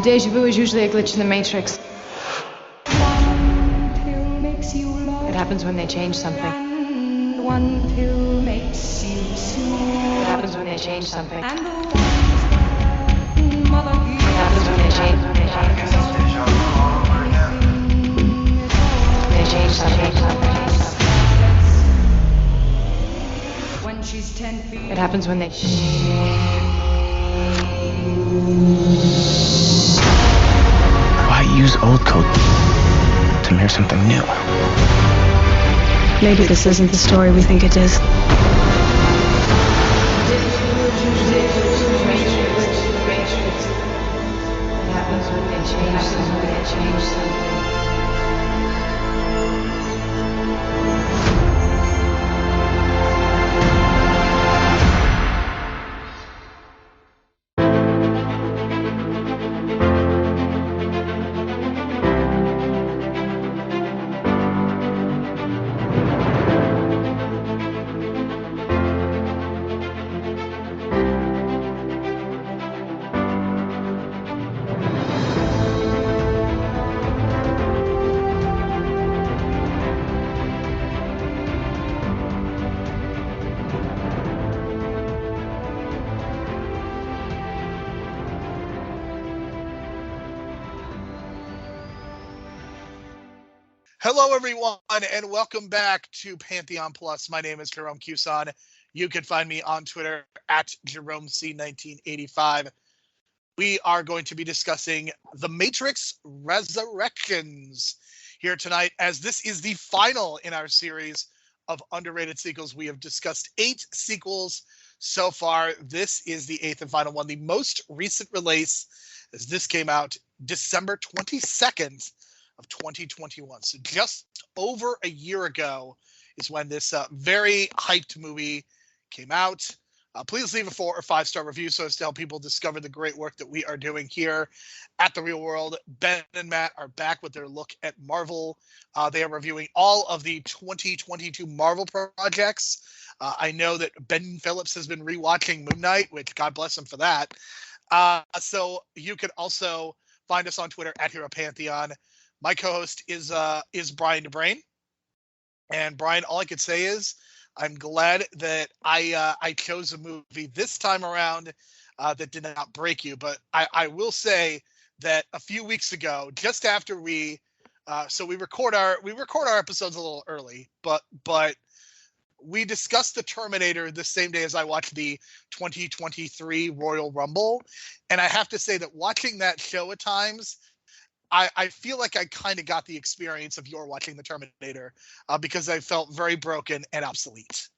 Deja vu is usually a glitch in the Matrix. It happens when they change something. One pill makes you small. It happens when they change something. And It the mother happens when they change something. They change something. when she's 10 feet. It happens when they. Why use old code to mirror something new? Maybe this isn't the story we think it is. It happens when they change something. They change something. Hello, everyone, and welcome back to Pantheon Plus. My name is Jerome Cuson. You can find me on Twitter at JeromeC1985. We are going to be discussing The Matrix Resurrections here tonight, as this is the final in our series of underrated sequels. We have discussed 8 sequels so far. This is the 8th and final one, the most recent release, as this came out December 22nd. Of 2021. So just over a year ago is when this very hyped movie came out. Please leave a 4 or 5-star review so as to help people discover the great work that we are doing here at The Real World. Ben and Matt are back with their look at Marvel. They are reviewing all of the 2022 Marvel projects. I know that Ben Phillips has been rewatching Moon Knight, which God bless him for that. So you can also find us on Twitter at Hero Pantheon. My co-host is Brian DeBrain, and Brian, all I could say is I'm glad that I chose a movie this time around that did not break you. But I will say that a few weeks ago, just after we record our episodes a little early, but we discussed the Terminator the same day as I watched the 2023 Royal Rumble, and I have to say that watching that show at times, I feel like I kind of got the experience of your watching the Terminator because I felt very broken and obsolete.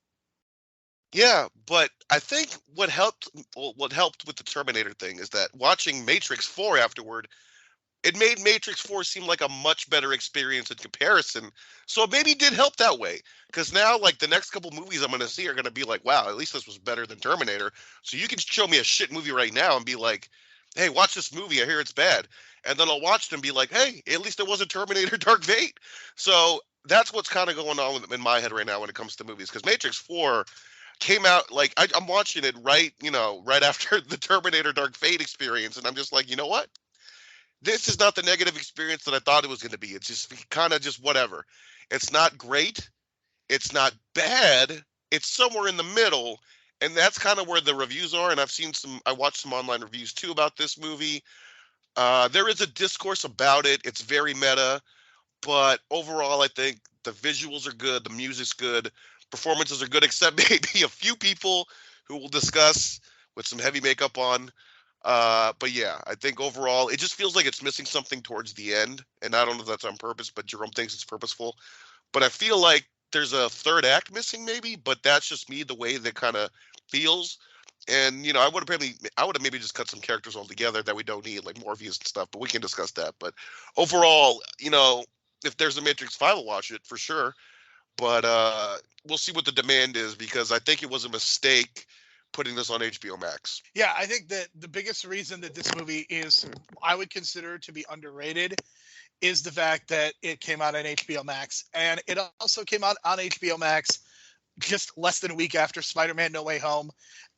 Yeah, but I think what helped with the Terminator thing is that watching Matrix 4 afterward, it made Matrix 4 seem like a much better experience in comparison. So it maybe did help that way. Because now, like, the next couple movies I'm going to see are going to be like, wow, at least this was better than Terminator. So you can show me a shit movie right now and be like, hey, watch this movie. I hear it's bad. And then I'll watch it and be like, hey, at least it wasn't Terminator Dark Fate. So that's what's kind of going on in my head right now when it comes to movies. Because Matrix 4 came out, like, I'm watching it right after the Terminator Dark Fate experience. And I'm just like, you know what? This is not the negative experience that I thought it was going to be. It's just kind of just whatever. It's not great. It's not bad. It's somewhere in the middle. And that's kind of where the reviews are. And I watched some online reviews too about this movie. There is a discourse about it. It's very meta, but overall, I think the visuals are good. The music's good. Performances are good, except maybe a few people who we'll discuss with some heavy makeup on. But yeah, I think overall, it just feels like it's missing something towards the end. And I don't know if that's on purpose, but Jerome thinks it's purposeful. But I feel like there's a third act missing maybe, but that's just me, the way that kind of feels. And, I would have maybe just cut some characters altogether that we don't need, like Morpheus and stuff, but we can discuss that. But overall, if there's a Matrix 5, I'll watch it for sure. But we'll see what the demand is, because I think it was a mistake putting this on HBO Max. Yeah, I think that the biggest reason that this movie is, I would consider to be underrated, is the fact that it came out on HBO Max. And it also came out on HBO Max just less than a week after Spider-Man No Way Home.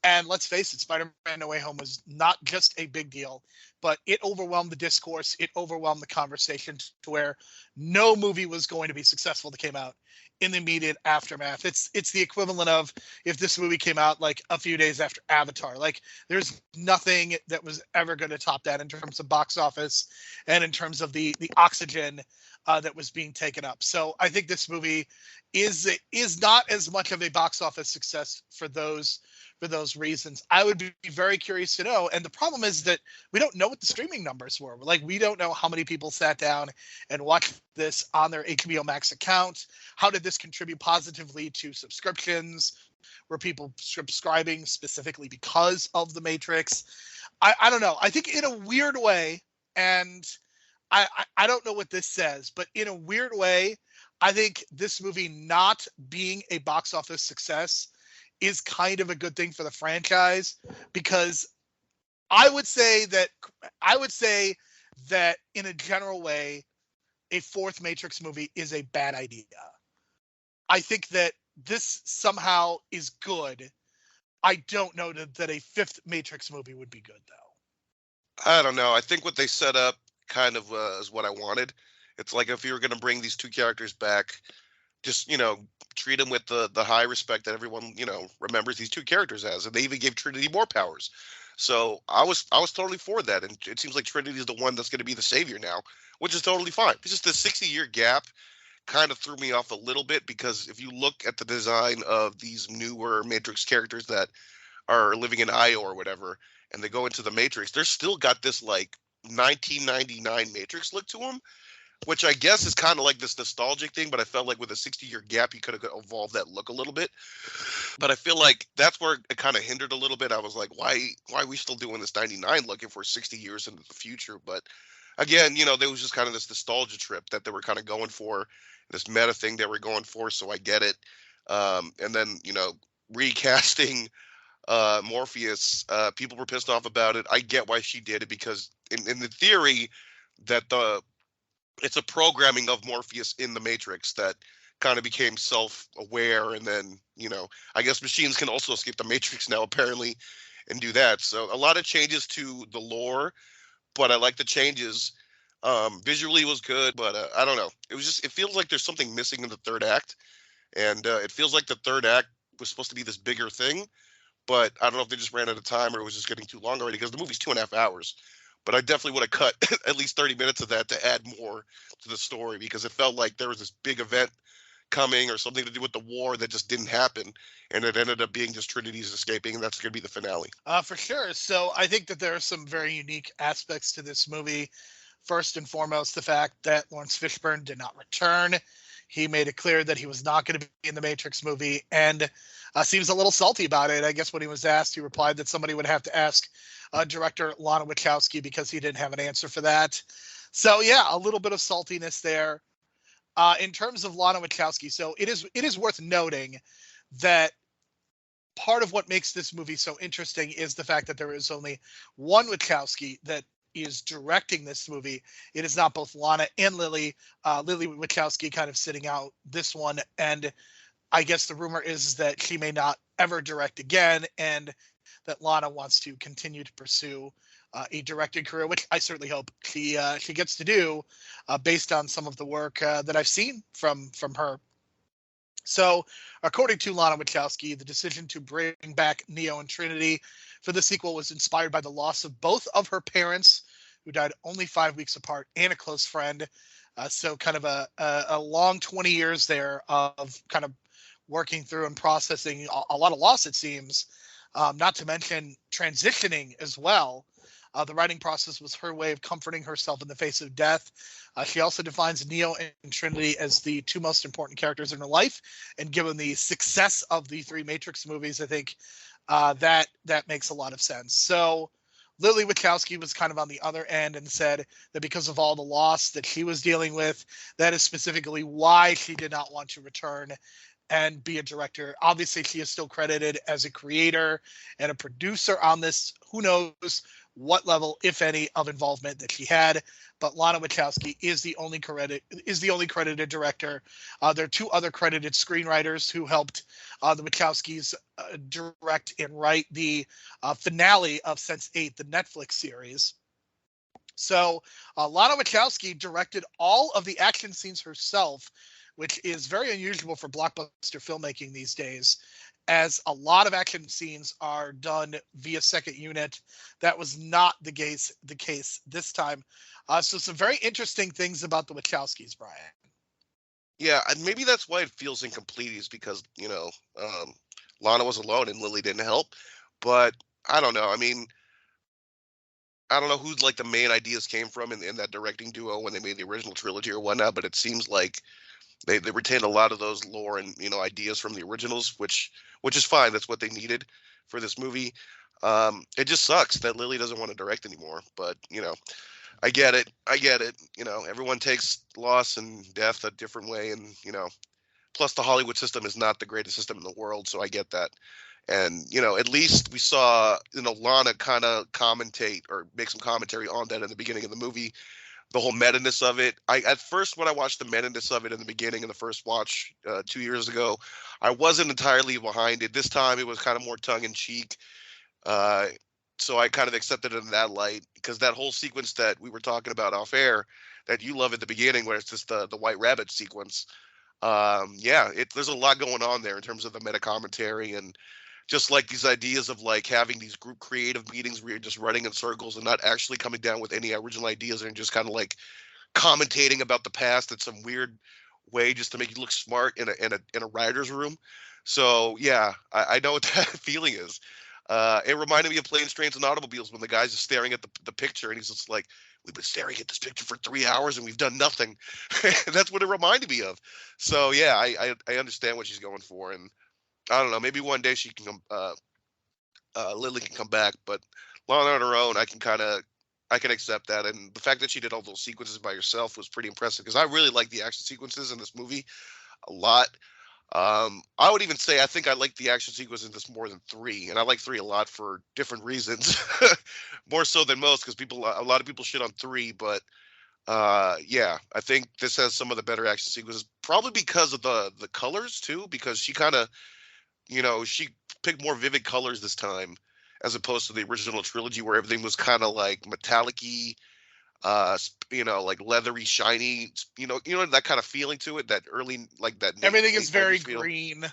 And let's face it, Spider-Man No Way Home was not just a big deal, but it overwhelmed the discourse. It overwhelmed the conversation to where no movie was going to be successful that came out in the immediate aftermath. It's the equivalent of if this movie came out like a few days after Avatar. Like, there's nothing that was ever going to top that in terms of box office and in terms of the oxygen that was being taken up. So I think this movie is not as much of a box office success for those reasons. I would be very curious to know. And the problem is that we don't know what the streaming numbers were. Like, we don't know how many people sat down and watched this on their HBO Max account. How did this contribute positively to subscriptions? Were people subscribing specifically because of The Matrix? I don't know. I think in a weird way, and I don't know what this says, but in a weird way, I think this movie not being a box office success is kind of a good thing for the franchise, because I would say that in a general way, a fourth Matrix movie is a bad idea. I think that this somehow is good. I don't know that a fifth Matrix movie would be good, though. I don't know. I think what they set up kind of is what I wanted. It's like if you were going to bring these two characters back, just, treat them with the high respect that everyone, remembers these two characters as. And they even gave Trinity more powers. So I was totally for that. And it seems like Trinity is the one that's going to be the savior now, which is totally fine. It's just the 60-year gap kind of threw me off a little bit, because if you look at the design of these newer Matrix characters that are living in Io or whatever, and they go into the Matrix, they're still got this like 1999 Matrix look to them, which I guess is kind of like this nostalgic thing, but I felt like with a 60-year gap, you could have evolved that look a little bit. But I feel like that's where it kind of hindered a little bit. I was like, why are we still doing this 99 look if we're 60 years into the future? But again, there was just kind of this nostalgia trip that they were kind of going for, this meta thing they were going for, so I get it. And then, recasting Morpheus, people were pissed off about it. I get why she did it, because in the theory that it's a programming of Morpheus in the Matrix that kind of became self-aware, and then, I guess machines can also escape the Matrix now, apparently, and do that. So a lot of changes to the lore, but I like the changes. Visually it was good, but I don't know. It feels like there's something missing in the third act, and it feels like the third act was supposed to be this bigger thing, but I don't know if they just ran out of time or it was just getting too long already, because the movie's 2.5 hours. But I definitely would have cut at least 30 minutes of that to add more to the story, because it felt like there was this big event coming or something to do with the war that just didn't happen. And it ended up being just Trinity's escaping, and that's going to be the finale. For sure. So I think that there are some very unique aspects to this movie. First and foremost, the fact that Lawrence Fishburne did not return. He made it clear that he was not going to be in the Matrix movie, and seems a little salty about it. I guess when he was asked, he replied that somebody would have to ask director Lana Wachowski, because he didn't have an answer for that. So yeah, a little bit of saltiness there. In terms of Lana Wachowski, so it is worth noting that part of what makes this movie so interesting is the fact that there is only one Wachowski that is directing this movie. It is not both Lana and Lily. Lily Wachowski kind of sitting out this one, and I guess the rumor is that she may not ever direct again, and that Lana wants to continue to pursue a directing career, which I certainly hope she gets to do, based on some of the work that I've seen from her. So, according to Lana Wachowski, the decision to bring back Neo and Trinity for the sequel was inspired by the loss of both of her parents, who died only 5 weeks apart, and a close friend. So kind of a long 20 years there of kind of working through and processing a lot of loss, it seems, not to mention transitioning as well. The writing process was her way of comforting herself in the face of death. She also defines Neo and Trinity as the two most important characters in her life. And given the success of the 3 Matrix movies, I think that makes a lot of sense. So Lily Wachowski was kind of on the other end and said that because of all the loss that she was dealing with, that is specifically why she did not want to return and be a director. Obviously, she is still credited as a creator and a producer on this. Who knows what level, if any, of involvement that she had? But Lana Wachowski is the only credited director. There are two other credited screenwriters who helped the Wachowskis direct and write the finale of Sense8, the Netflix series. So Lana Wachowski directed all of the action scenes herself, which is very unusual for blockbuster filmmaking these days, as a lot of action scenes are done via second unit. That was not the case this time. So some very interesting things about the Wachowskis, Brian. Yeah, and maybe that's why it feels incomplete, is because, Lana was alone and Lily didn't help. But I don't know. I mean, I don't know who like the main ideas came from in that directing duo when they made the original trilogy or whatnot, but it seems like they retained a lot of those lore and ideas from the originals, which is fine. That's what they needed for this movie. It just sucks that Lily doesn't want to direct anymore, but I get it. Everyone takes loss and death a different way, and plus the Hollywood system is not the greatest system in the world, so I get that. And at least we saw Lana kind of commentate or make some commentary on that in the beginning of the movie, the whole meta-ness of it. At first, when I watched the meta-ness of it in the beginning in the first watch 2 years ago, I wasn't entirely behind it. This time it was kind of more tongue-in-cheek, so I kind of accepted it in that light, because that whole sequence that we were talking about off air that you love at the beginning, where it's just the white rabbit sequence, there's a lot going on there in terms of the meta commentary, and just like these ideas of like having these group creative meetings where you're just running in circles and not actually coming down with any original ideas, and just kind of like commentating about the past in some weird way just to make you look smart in a writer's room. So yeah, I know what that feeling is. It reminded me of Planes, Trains, and Automobiles, when the guy's just staring at the picture and he's just like, we've been staring at this picture for 3 hours and we've done nothing. That's what it reminded me of. So yeah, I understand what she's going for, and I don't know, maybe one day she can Lily can come back, but Lana on her own, I can accept that. And the fact that she did all those sequences by herself was pretty impressive, because I really like the action sequences in this movie a lot. I would even say I think I like the action sequence in this more than 3, and I like 3 a lot for different reasons, more so than most, because a lot of people shit on 3, but yeah, I think this has some of the better action sequences, probably because of the colors too, because she kind of she picked more vivid colors this time, as opposed to the original trilogy where everything was kind of like metallic-y, like leathery, shiny, that kind of feeling to it. That early, like that. Everything is very green.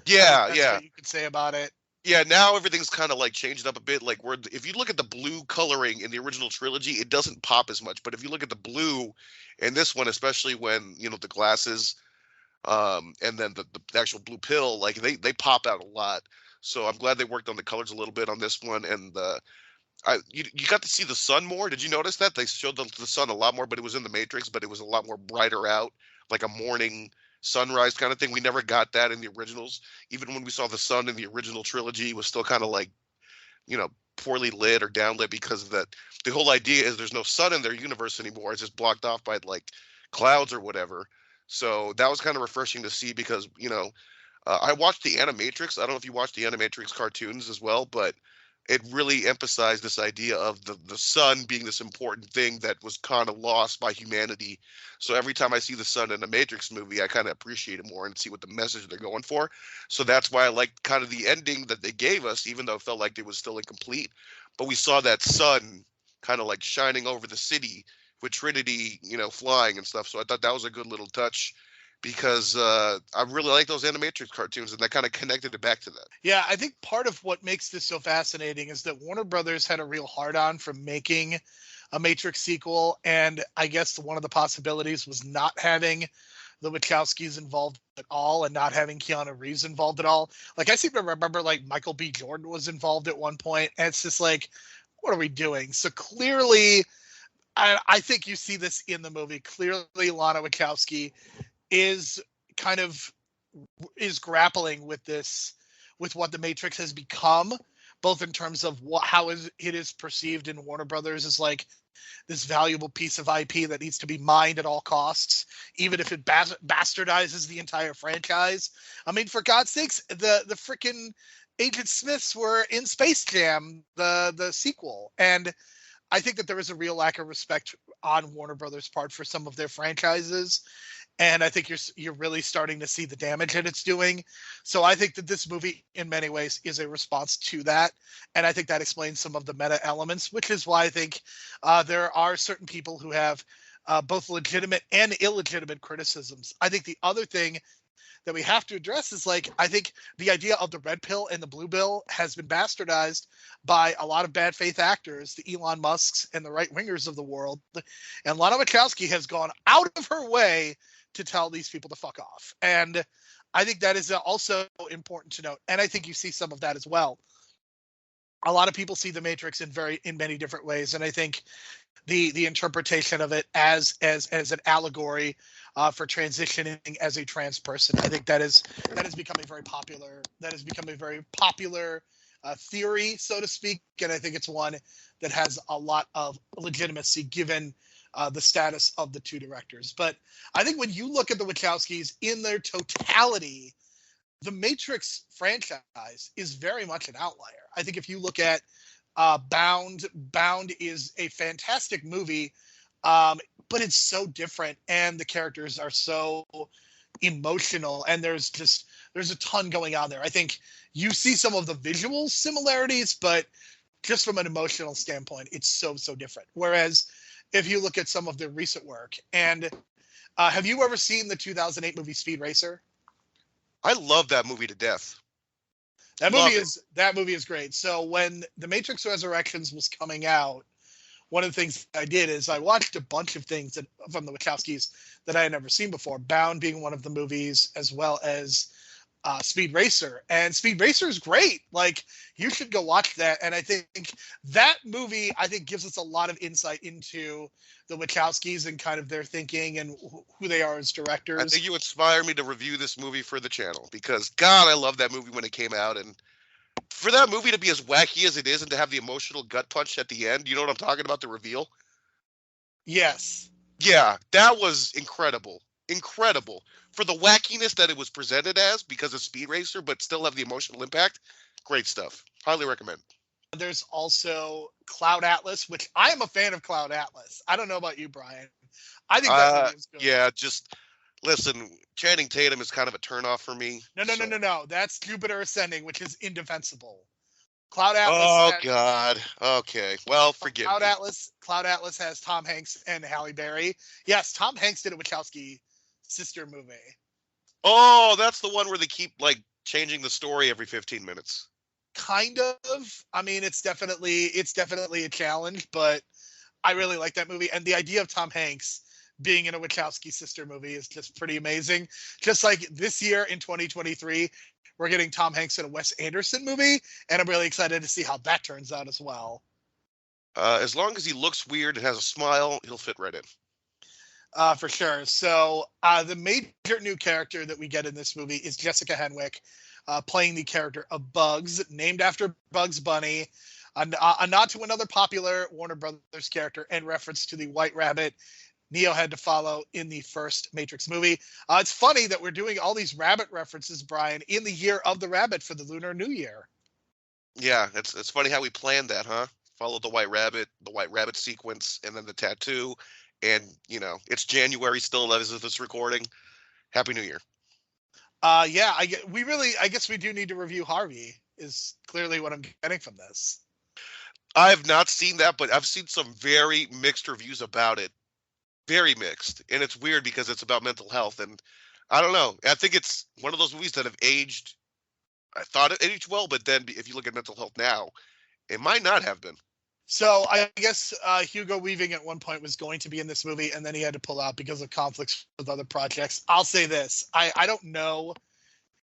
Yeah, that's yeah. what you could say about it. Yeah, now everything's kind of like changed up a bit. Like if you look at the blue coloring in the original trilogy, it doesn't pop as much. But if you look at the blue in this one, especially when the glasses, and then the actual blue pill, like they pop out a lot. So I'm glad they worked on the colors a little bit on this one. And you got to see the sun more. Did you notice that they showed the sun a lot more? But it was in the Matrix, but it was a lot more brighter out, like a morning sunrise kind of thing. We never got that in the originals. Even when we saw the sun in the original trilogy, it was still kind of like poorly lit or downlit, because of that. The whole idea is there's no sun in their universe anymore. It's just blocked off by like clouds or whatever. So that was kind of refreshing to see, because I watched the Animatrix. I don't know if you watched the Animatrix cartoons as well, but it really emphasized this idea of the sun being this important thing that was kind of lost by humanity. So every time I see the sun in a Matrix movie, I kind of appreciate it more and see what the message they're going for. So that's why I liked kind of the ending that they gave us, even though it felt like it was still incomplete. But we saw that sun kind of like shining over the city with Trinity, flying and stuff. So I thought that was a good little touch, because I really like those Animatrix cartoons, and that kind of connected it back to that. Yeah, I think part of what makes this so fascinating is that Warner Brothers had a real hard-on from making a Matrix sequel, and I guess one of the possibilities was not having the Wachowskis involved at all, and not having Keanu Reeves involved at all. Like, I seem to remember like Michael B. Jordan was involved at one point, and it's just like, what are we doing? So clearly, I think you see this in the movie. Clearly, Lana Wachowski is grappling with this, with what the Matrix has become, both in terms of how it is perceived in Warner Brothers as like this valuable piece of IP that needs to be mined at all costs, even if it bastardizes the entire franchise. I mean, for God's sakes, the freaking Agent Smiths were in Space Jam, the sequel, and I think that there is a real lack of respect on Warner Brothers' part for some of their franchises. And I think you're really starting to see the damage that it's doing. So I think that this movie, in many ways, is a response to that. And I think that explains some of the meta elements, which is why I think there are certain people who have both legitimate and illegitimate criticisms. I think the other thing that we have to address is, like, I think the idea of the red pill and the blue pill has been bastardized by a lot of bad faith actors, the Elon Musks and the right wingers of the world. And Lana Wachowski has gone out of her way to tell these people to fuck off. And I think that is also important to note. And I think you see some of that as well. A lot of people see the Matrix in many different ways. And I think the interpretation of it as an allegory for transitioning as a trans person, I think that is becoming very popular. That has become a very popular theory, so to speak. And I think it's one that has a lot of legitimacy given the status of the two directors. But I think when you look at the Wachowskis in their totality, the Matrix franchise is very much an outlier. I think if you look at Bound is a fantastic movie, but it's so different, and the characters are so emotional, and there's a ton going on there. I think you see some of the visual similarities, but just from an emotional standpoint, it's so different. Whereas if you look at some of their recent work, and have you ever seen the 2008 movie Speed Racer? I love that movie to death. That movie is great. So when The Matrix Resurrections was coming out, one of the things I did is I watched a bunch of things from the Wachowskis that I had never seen before, Bound being one of the movies, as well as Speed Racer. And Speed Racer is great. Like, you should go watch that. And I think that movie, gives us a lot of insight into the Wachowskis and kind of their thinking and who they are as directors. I think you inspire me to review this movie for the channel, because God, I love that movie when it came out. And for that movie to be as wacky as it is and to have the emotional gut punch at the end, you know what I'm talking about, the reveal? Yes. Yeah, that was incredible. Incredible. For the wackiness that it was presented as because of Speed Racer, but still have the emotional impact. Great stuff. Highly recommend. There's also Cloud Atlas, which I am a fan of Cloud Atlas. I don't know about you, Brian. I think that movie is good. Yeah, just listen, Channing Tatum is kind of a turnoff for me. No. That's Jupiter Ascending, which is indefensible. Cloud Atlas. Oh, God. Okay. Well, forgive me. Cloud Atlas has Tom Hanks and Halle Berry. Yes, Tom Hanks did a Wachowski sister movie. Oh, that's the one where they keep, like, changing the story every 15 minutes. Kind of. I mean, it's definitely a challenge, but I really like that movie. And the idea of Tom Hanks being in a Wachowski sister movie is just pretty amazing. Just like this year in 2023, we're getting Tom Hanks in a Wes Anderson movie, and I'm really excited to see how that turns out as well. As long as he looks weird and has a smile, he'll fit right in. For sure. So the major new character that we get in this movie is Jessica Henwick, playing the character of Bugs, named after Bugs Bunny, a nod to another popular Warner Brothers character and reference to the White Rabbit Neo had to follow in the first Matrix movie. It's funny that we're doing all these rabbit references, Brian, in the year of the rabbit for the Lunar New Year. Yeah, it's funny how we planned that, huh? Follow the White Rabbit sequence, and then the tattoo. And, you know, it's January still as of this recording. Happy New Year. Yeah, I guess we do need to review Harvey, is clearly what I'm getting from this. I've not seen that, but I've seen some very mixed reviews about it. Very mixed. And it's weird because it's about mental health. And I don't know. I think it's one of those movies that have aged. I thought it aged well, but then if you look at mental health now, it might not have been. So I guess Hugo Weaving at one point was going to be in this movie, and then he had to pull out because of conflicts with other projects. I'll say this. I don't know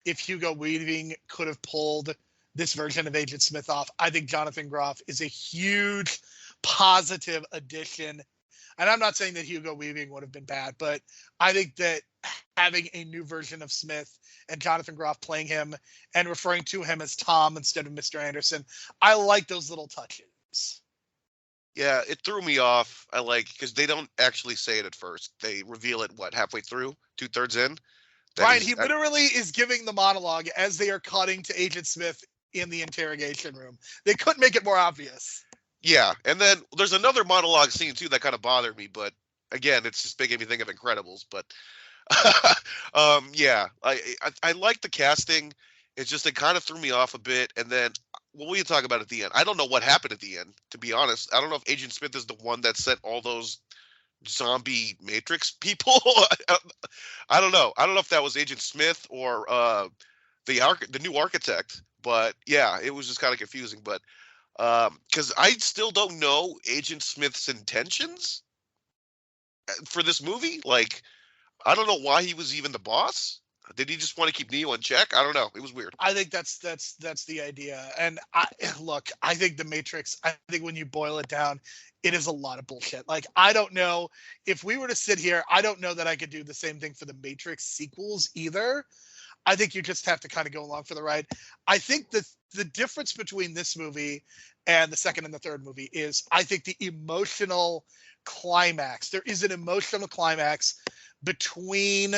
if Hugo Weaving could have pulled this version of Agent Smith off. I think Jonathan Groff is a huge positive addition. And I'm not saying that Hugo Weaving would have been bad, but I think that having a new version of Smith and Jonathan Groff playing him and referring to him as Tom instead of Mr. Anderson, I like those little touches. Yeah, it threw me off. Because they don't actually say it at first. They reveal it, halfway through, 2/3 in? Right, he literally is giving the monologue as they are cutting to Agent Smith in the interrogation room. They couldn't make it more obvious. Yeah, and then there's another monologue scene, too, that kind of bothered me, but again, it's just making me think of Incredibles, but yeah, I like the casting. It's just it kind of threw me off a bit, and then what will you talk about at the end? I don't know what happened at the end, to be honest. I don't know if Agent Smith is the one that sent all those zombie Matrix people. I don't know. I don't know if that was Agent Smith or the new architect, but yeah, it was just kind of confusing. But because I still don't know Agent Smith's intentions for this movie. Like, I don't know why he was even the boss. Did he just want to keep Neo in check? I don't know. It was weird. I think that's the idea. And I think the Matrix, I think when you boil it down, it is a lot of bullshit. Like, I don't know if we were to sit here, I don't know that I could do the same thing for the Matrix sequels either. I think you just have to kind of go along for the ride. I think the difference between this movie and the second and the third movie is, I think the emotional climax, there is an emotional climax between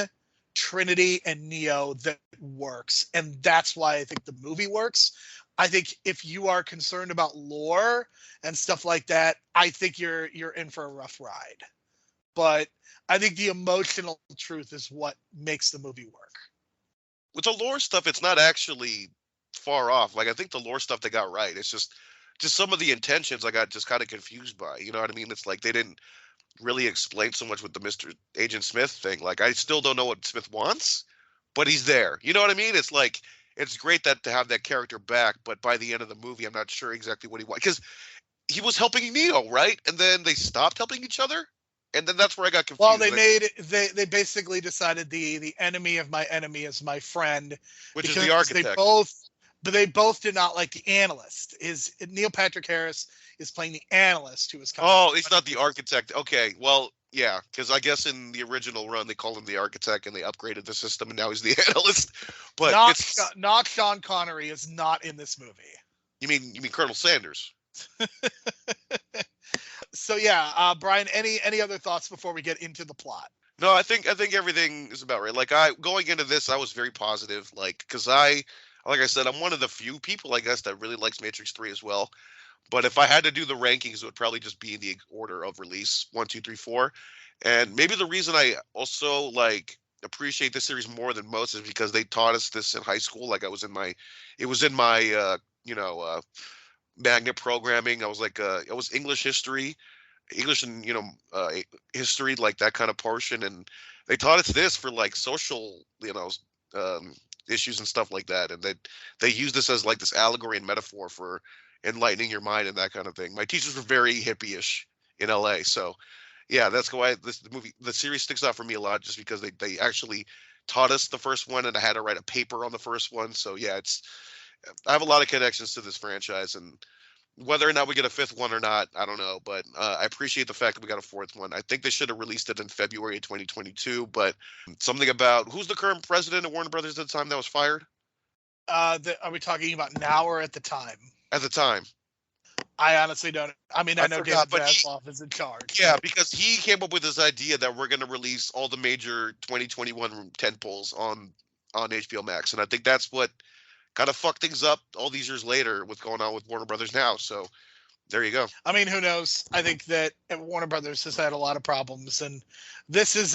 Trinity and Neo that works, and that's why I think the movie works. I think if you are concerned about lore and stuff like that, I think you're in for a rough ride. But I think the emotional truth is what makes the movie work. With the lore stuff, it's not actually far off. Like, I think the lore stuff they got right. It's just some of the intentions I got just kind of confused by. You know what I mean? It's like they didn't really explain so much with the Mr. Agent Smith thing. Like, I still don't know what Smith wants, but he's there. You know what I mean? It's like, it's great that to have that character back, but by the end of the movie, I'm not sure exactly what he wants, because he was helping Neo, right? And then they stopped helping each other, and then that's where I got confused. Well, they basically decided the enemy of my enemy is my friend, which is the architect. They both did not like the analyst. Neil Patrick Harris is playing the analyst who is coming. Oh, he's not the architect. Okay, well, yeah, because I guess in the original run they called him the architect and they upgraded the system and now he's the analyst. But not Sean Connery is not in this movie. You mean Colonel Sanders? So yeah, Brian, any other thoughts before we get into the plot? No, I think everything is about right. Like, going into this, I was very positive, like, because like I said, I'm one of the few people, I guess, that really likes Matrix 3 as well. But if I had to do the rankings, it would probably just be in the order of release, 1, 2, 3, 4. And maybe the reason I also appreciate this series more than most is because they taught us this in high school. Like, it was in my magnet programming. I was English history, and history, like that kind of portion, and they taught us this for like social, issues and stuff like that, and they use this as like this allegory and metaphor for enlightening your mind and that kind of thing. My teachers were very hippie-ish in LA, so yeah, that's why the series sticks out for me a lot, just because they actually taught us the first one, and I had to write a paper on the first one. So yeah, I have a lot of connections to this franchise, and whether or not we get a fifth one or not, I don't know, but I appreciate the fact that we got a fourth one. I think they should have released it in February of 2022, but something about who's the current president of Warner Brothers at the time that was fired? Are we talking about now or at the time? At the time. I honestly don't. I mean, I know forgot, David Zaslav is in charge. Yeah, because he came up with this idea that we're going to release all the major 2021 tentpoles on HBO Max, and I think that's what kind of fucked things up all these years later with going on with Warner Brothers now. So there you go. I mean, who knows? I think that Warner Brothers has had a lot of problems, and this is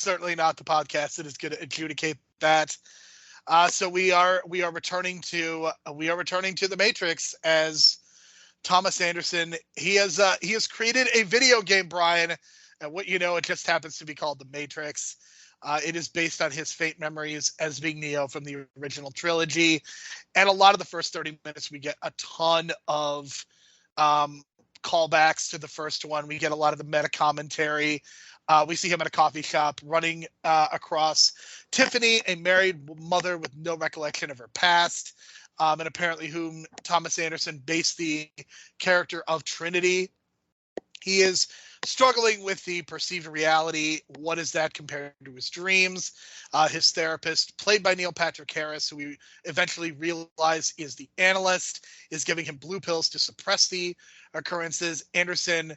certainly not the podcast that is going to adjudicate that. So we are returning to the Matrix as Thomas Anderson. He has created a video game, Brian, and it just happens to be called The Matrix. It is based on his faint memories as being Neo from the original trilogy. And a lot of the first 30 minutes, we get a ton of callbacks to the first one. We get a lot of the meta commentary. We see him at a coffee shop running across Tiffany, a married mother with no recollection of her past, and apparently whom Thomas Anderson based the character of Trinity He is struggling with the perceived reality. What is that compared to his dreams? His therapist, played by Neil Patrick Harris, who we eventually realize is the analyst, is giving him blue pills to suppress the occurrences. Anderson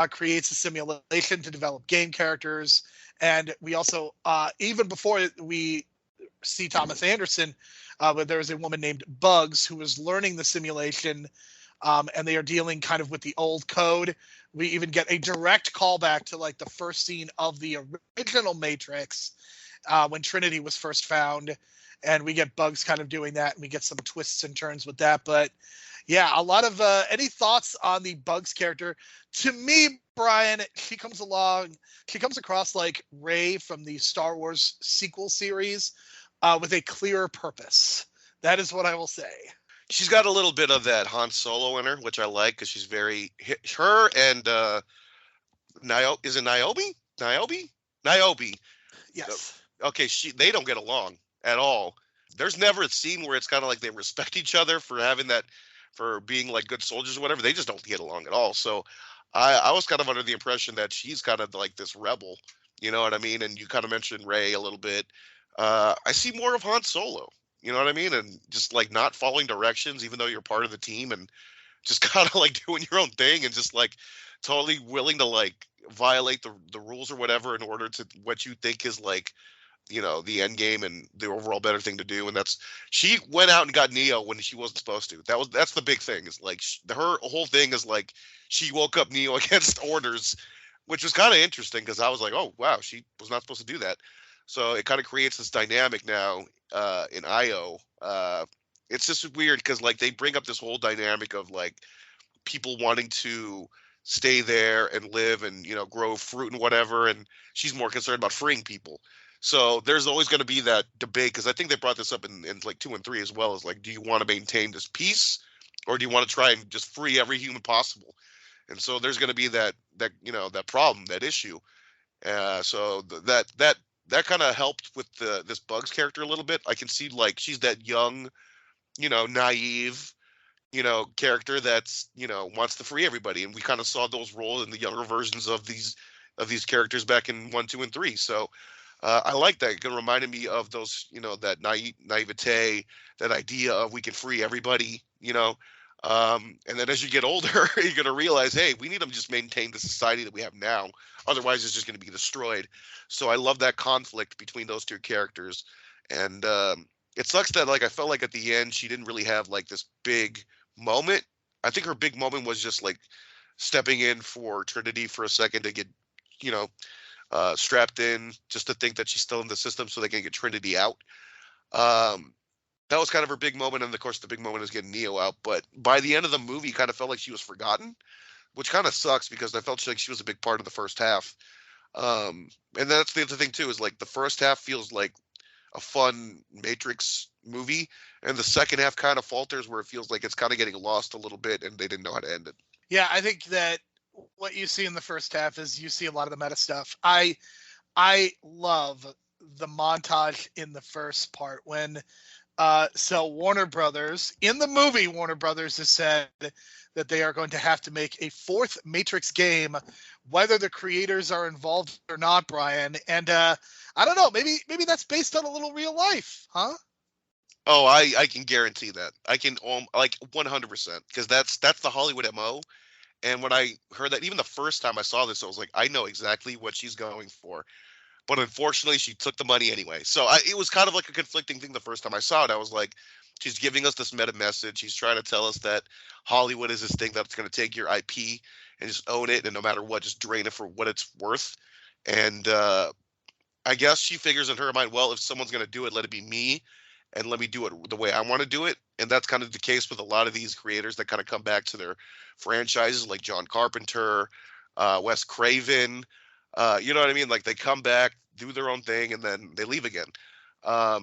creates a simulation to develop game characters. And we also, even before we see Thomas Anderson, but there is a woman named Bugs who is learning the simulation, and they are dealing kind of with the old code. We even get a direct callback to like the first scene of the original Matrix, when Trinity was first found, and we get Bugs kind of doing that, and we get some twists and turns with that. But yeah, a lot of any thoughts on the Bugs character? To me, Brian, she comes across like Rey from the Star Wars sequel series, with a clearer purpose. That is what I will say. She's got a little bit of that Han Solo in her, which I like because she's very her and is it Niobe? Niobe. Yes. Okay, they don't get along at all. There's never a scene where it's kind of like they respect each other for having that, for being like good soldiers or whatever. They just don't get along at all. So I was kind of under the impression that she's kind of like this rebel, you know what I mean? And you kind of mentioned Rey a little bit. I see more of Han Solo, you know what I mean? And just like not following directions, even though you're part of the team, and just kind of like doing your own thing, and just like totally willing to like violate the rules or whatever in order to what you think is like, you know, the end game and the overall better thing to do. And she went out and got Neo when she wasn't supposed to. That's the big thing, is like her whole thing is like she woke up Neo against orders, which was kind of interesting because I was like, oh wow, she was not supposed to do that. So it kind of creates this dynamic now in IO. It's just weird because like they bring up this whole dynamic of like people wanting to stay there and live and, you know, grow fruit and whatever, and she's more concerned about freeing people. So there's always going to be that debate, because I think they brought this up in like 2 and 3 as well, as like, do you want to maintain this peace, or do you want to try and just free every human possible? And so there's going to be that you know, that problem, that issue. So that kind of helped with this Bugs character a little bit. I can see like she's that young, you know, naive, you know, character that's, you know, wants to free everybody, and we kind of saw those roles in the younger versions of these characters back in 1, 2, and 3. So I like that. It reminded me of those, you know, that naivete, that idea of we can free everybody, you know. And then as you get older, you're going to realize, hey, we need to just maintain the society that we have now. Otherwise, it's just going to be destroyed. So I love that conflict between those two characters. And it sucks that, like, I felt like at the end, she didn't really have, like, this big moment. I think her big moment was just, like, stepping in for Trinity for a second to get, you know, strapped in, just to think that she's still in the system so they can get Trinity out. That was kind of her big moment, and of course the big moment is getting Neo out. But by the end of the movie, kind of felt like she was forgotten, which kind of sucks because I felt like she was a big part of the first half. And that's the other thing too, is like the first half feels like a fun Matrix movie, and the second half kind of falters, where it feels like it's kind of getting lost a little bit, and they didn't know how to end it. Yeah, I think that what you see in the first half is you see a lot of the meta stuff. I love the montage in the first part when so Warner Brothers, in the movie, Warner Brothers has said that they are going to have to make a 4th Matrix game, whether the creators are involved or not, Brian. And I don't know, maybe that's based on a little real life, huh? Oh, I can guarantee that. I can like 100%, because that's the Hollywood MO. And when I heard that, even the first time I saw this, I was like, I know exactly what she's going for. But unfortunately, she took the money anyway. So it was kind of like a conflicting thing the first time I saw it. I was like, she's giving us this meta message. She's trying to tell us that Hollywood is this thing that's going to take your IP and just own it, and no matter what, just drain it for what it's worth. And I guess she figures in her mind, well, if someone's going to do it, let it be me, and let me do it the way I want to do it. And that's kind of the case with a lot of these creators that kind of come back to their franchises, like John Carpenter, Wes Craven. You know what I mean? Like, they come back, do their own thing, and then they leave again. I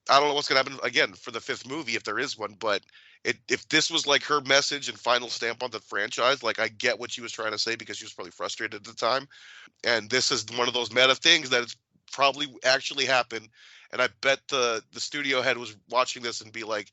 don't know what's going to happen again for the 5th movie, if there is one, but if this was like her message and final stamp on the franchise, like, I get what she was trying to say, because she was probably frustrated at the time. And this is one of those meta things that it's probably actually happened. And I bet the studio head was watching this and be like,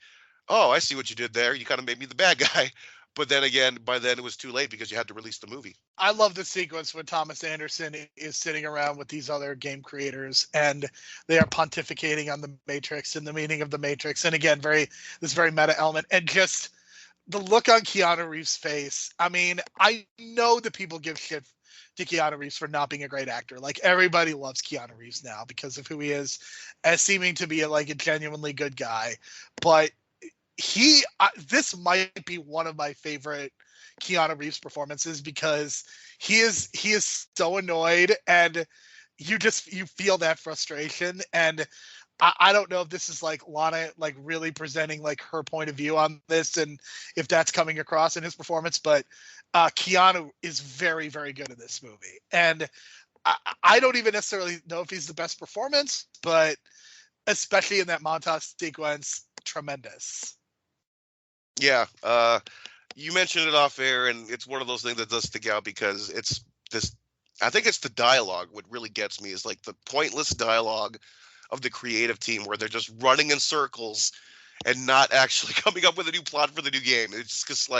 oh, I see what you did there. You kind of made me the bad guy. But then again, by then it was too late because you had to release the movie. I love the sequence when Thomas Anderson is sitting around with these other game creators and they are pontificating on the Matrix and the meaning of the Matrix. And again, this very meta element and just the look on Keanu Reeves' face. I mean, I know that people give shit to Keanu Reeves for not being a great actor. Like everybody loves Keanu Reeves now because of who he is as seeming to be a genuinely good guy. But this might be one of my favorite Keanu Reeves performances because he is so annoyed and you feel that frustration. And I don't know if this is Lana really presenting her point of view on this and if that's coming across in his performance, but Keanu is very, very good in this movie. And I don't even necessarily know if he's the best performance, but especially in that montage sequence, tremendous. Yeah, you mentioned it off air, and it's one of those things that does stick out because it's this. I think it's the dialogue. What really gets me is the pointless dialogue of the creative team where they're just running in circles and not actually coming up with a new plot for the new game. It's just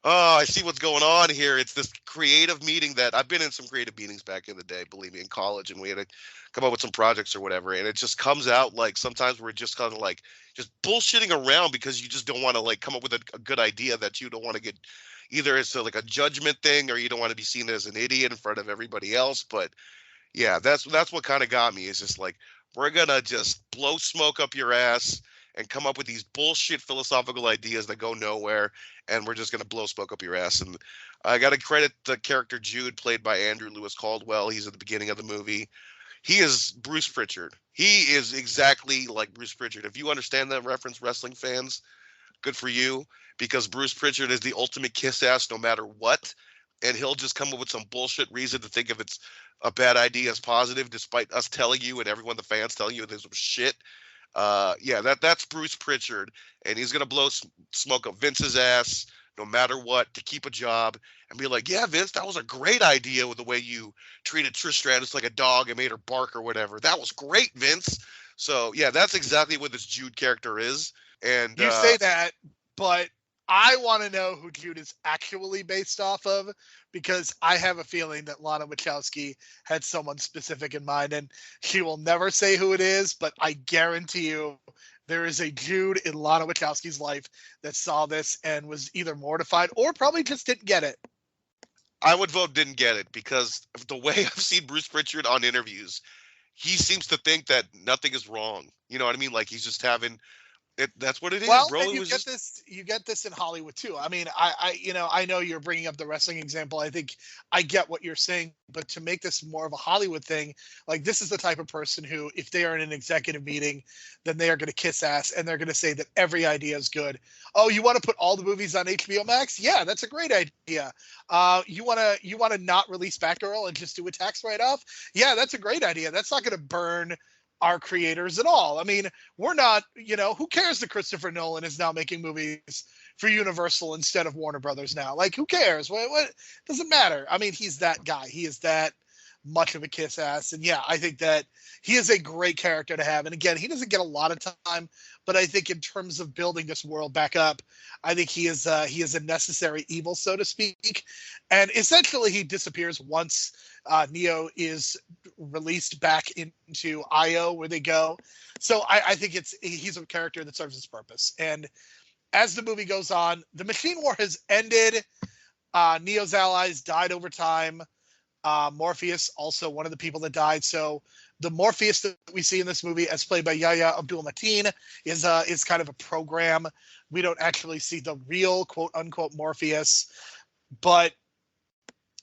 oh, I see what's going on here. It's this creative meeting that I've been in some creative meetings back in the day, believe me, in college, and we had to come up with some projects or whatever. And it just comes out sometimes we're just kind of just bullshitting around because you just don't want to come up with a good idea that you don't want to get either it's a judgment thing or you don't want to be seen as an idiot in front of everybody else. But yeah, that's what kind of got me. It's just we're going to just blow smoke up your ass and come up with these bullshit philosophical ideas that go nowhere, and we're just going to blow smoke up your ass. And I got to credit the character Jude, played by Andrew Lewis Caldwell. He's at the beginning of the movie. He is Bruce Pritchard. He is exactly like Bruce Pritchard. If you understand that reference, wrestling fans, good for you, because Bruce Pritchard is the ultimate kiss-ass no matter what, and he'll just come up with some bullshit reason to think if it's a bad idea as positive, despite us telling you and everyone, the fans, telling you this was shit. Yeah, that's Bruce Pritchard, and he's gonna blow smoke up Vince's ass no matter what to keep a job and be like, yeah, Vince, that was a great idea with the way you treated Trish Stratus like a dog and made her bark or whatever. That was great, Vince. So yeah, that's exactly what this Jude character is. And you say that, but I want to know who Jude is actually based off of, because I have a feeling that Lana Wachowski had someone specific in mind, and she will never say who it is, but I guarantee you there is a Jude in Lana Wachowski's life that saw this and was either mortified or probably just didn't get it. I would vote didn't get it, because the way I've seen Bruce Pritchard on interviews, he seems to think that nothing is wrong. You know what I mean? Like he's just having it. That's what it is, well, bro. And you get this in Hollywood too. I mean, I know you're bringing up the wrestling example. I think I get what you're saying, but to make this more of a Hollywood thing, this is the type of person who, if they are in an executive meeting, then they are going to kiss ass and they're going to say that every idea is good. Oh, you want to put all the movies on HBO Max? Yeah, that's a great idea. You want to not release Batgirl and just do a tax write-off? Yeah, that's a great idea. That's not going to burn our creators at all. I mean, we're not, who cares that Christopher Nolan is now making movies for Universal instead of Warner Brothers now? Who cares? What doesn't matter. I mean, he's that guy. He is that much of a kiss ass. And yeah, I think that he is a great character to have. And again, he doesn't get a lot of time, but I think in terms of building this world back up, I think he is a necessary evil, so to speak. And essentially he disappears once Neo is released back into Io, where they go. So I think he's a character that serves its purpose. And as the movie goes on, the Machine War has ended. Neo's allies died over time. Morpheus, also one of the people that died. So the Morpheus that we see in this movie, as played by Yahya Abdul-Mateen, is kind of a program. We don't actually see the real quote unquote Morpheus, but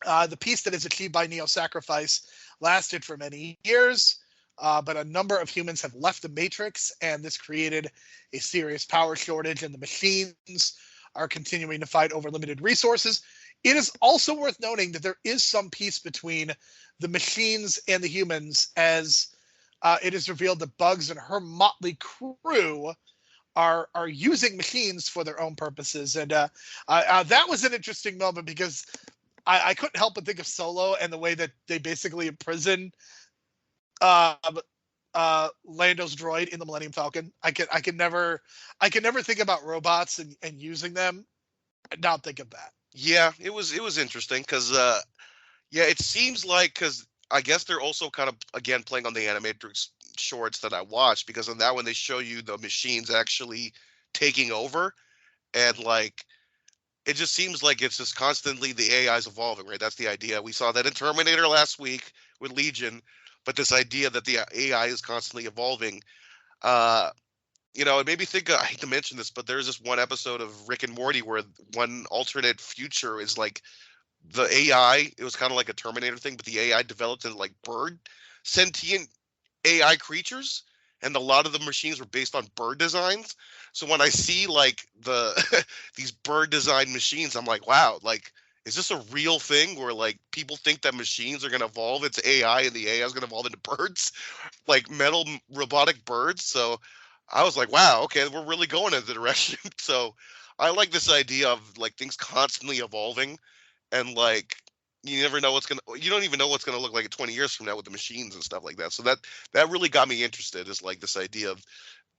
the peace that is achieved by Neo's sacrifice lasted for many years, but a number of humans have left the Matrix, and this created a serious power shortage, and the machines are continuing to fight over limited resources. It is also worth noting that there is some peace between the machines and the humans, as it is revealed that Bugs and her motley crew are using machines for their own purposes. And that was an interesting moment, because I couldn't help but think of Solo and the way that they basically imprison Lando's droid in the Millennium Falcon. I can never think about robots and using them not think of that. Yeah, it was interesting because yeah, it seems like because I guess they're also kind of again playing on the Animatrix shorts that I watched because on that one they show you the machines actually taking over and like it just seems like it's just constantly the AI is evolving, right? That's the idea. We saw that in Terminator last week with Legion, but this idea that the AI is constantly evolving. Uh, it made me think. I hate to mention this, but there's this one episode of Rick and Morty where one alternate future is like the AI. It was kind of like a Terminator thing, but the AI developed into like bird sentient AI creatures, and a lot of the machines were based on bird designs. So when I see like the these bird design machines, I'm like, wow, like is this a real thing where like people think that machines are going to evolve into AI and the AI is going to evolve into birds, like metal robotic birds? So I was like, wow, okay, we're really going in the direction. So I like this idea of like things constantly evolving and like you don't even know what's gonna look like 20 years from now with the machines and stuff like that. So that really got me interested is like this idea of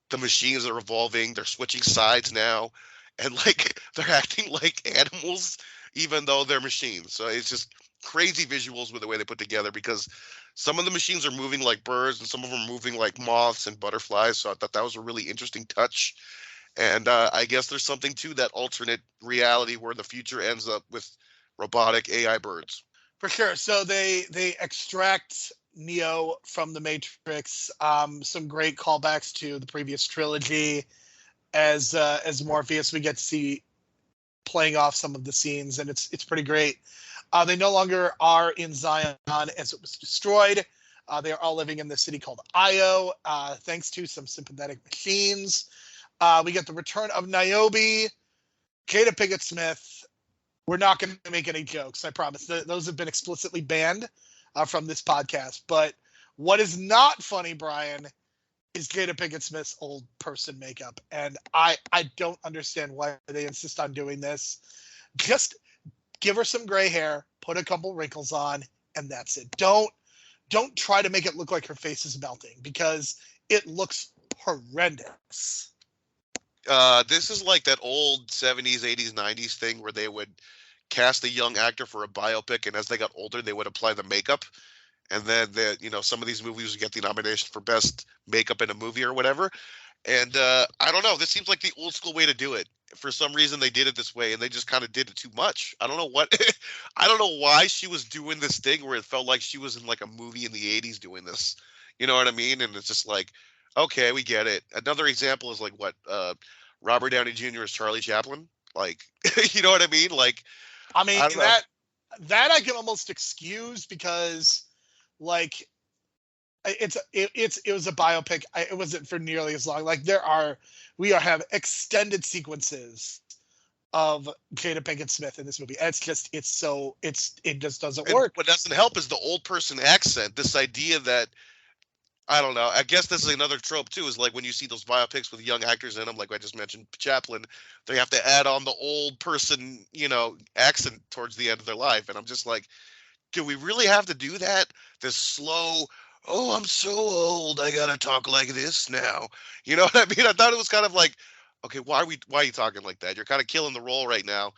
the machines are evolving, they're switching sides now, and like they're acting like animals even though they're machines. So it's just crazy visuals with the way they put together because some of the machines are moving like birds and some of them are moving like moths and butterflies. So I thought that was a really interesting touch. And I guess there's something to that alternate reality where the future ends up with robotic AI birds. For sure. So they extract Neo from the Matrix. Some great callbacks to the previous trilogy. As Morpheus, we get to see playing off some of the scenes, and it's pretty great. They no longer are in Zion as it was destroyed. They are all living in the city called Io, thanks to some sympathetic machines. We get the return of Niobe, Jada Pinkett Smith. We're not going to make any jokes, I promise. Those have been explicitly banned from this podcast. But what is not funny, Brian, is Jada Pinkett Smith's old person makeup. And I don't understand why they insist on doing this. Just give her some gray hair, put a couple wrinkles on, and that's it. Don't try to make it look like her face is melting because it looks horrendous. This is like that old 70s, 80s, 90s thing where they would cast a young actor for a biopic, and as they got older, they would apply the makeup. And then some of these movies would get the nomination for best makeup in a movie or whatever. And I don't know. This seems like the old school way to do it. For some reason, they did it this way, and they just kind of did it too much. I don't know what. I don't know why she was doing this thing where it felt like she was in like a movie in the 80s doing this. You know what I mean? And it's just like, okay, we get it. Another example is like what Robert Downey Jr. is Charlie Chaplin. Like, you know what I mean? Like, I mean that I can almost excuse because, like, it was a biopic. It wasn't for nearly as long. Like we have extended sequences of Jada Pinkett Smith in this movie. It just doesn't work. What doesn't help is the old person accent. This idea that I don't know. I guess this is another trope too. Is like when you see those biopics with young actors in them, like I just mentioned, Chaplin, they have to add on the old person, accent towards the end of their life, and I'm just like, do we really have to do that? This slow, oh, I'm so old, I gotta talk like this now. You know what I mean? I thought it was kind of like, okay, why are you talking like that? You're kind of killing the role right now.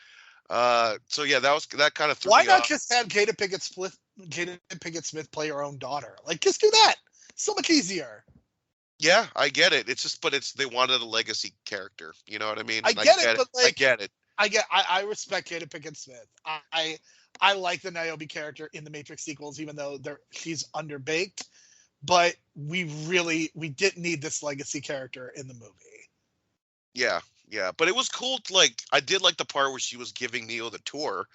So yeah, that kind of threw Why me not off. just have Jada Pinkett Smith play her own daughter? Like, just do that. So much easier. Yeah, I get it. It's just, but they wanted a legacy character. You know what I mean? I get it, but like, I get it. I respect Jada Pinkett Smith. I like the Niobe character in the Matrix sequels, even though she's underbaked. But we didn't need this legacy character in the movie. Yeah, but it was cool. Like, I did like the part where she was giving Neo the tour,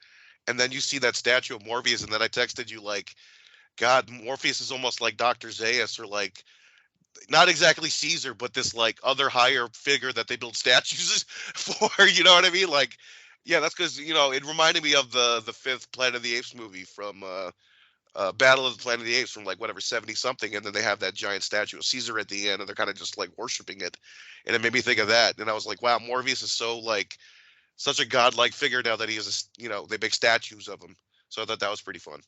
and then you see that statue of Morpheus, and then I texted you like, God, Morpheus is almost like Dr. Zaius, or like not exactly Caesar, but this like other higher figure that they build statues for. You know what I mean? Like, yeah, that's because it reminded me of the fifth Planet of the Apes movie from Battle of the Planet of the Apes from like whatever 70 something, and then they have that giant statue of Caesar at the end, and they're kind of just like worshiping it, and it made me think of that, and I was like, wow, Morpheus is so like such a godlike figure now that he is they make statues of him. So I thought that was pretty fun.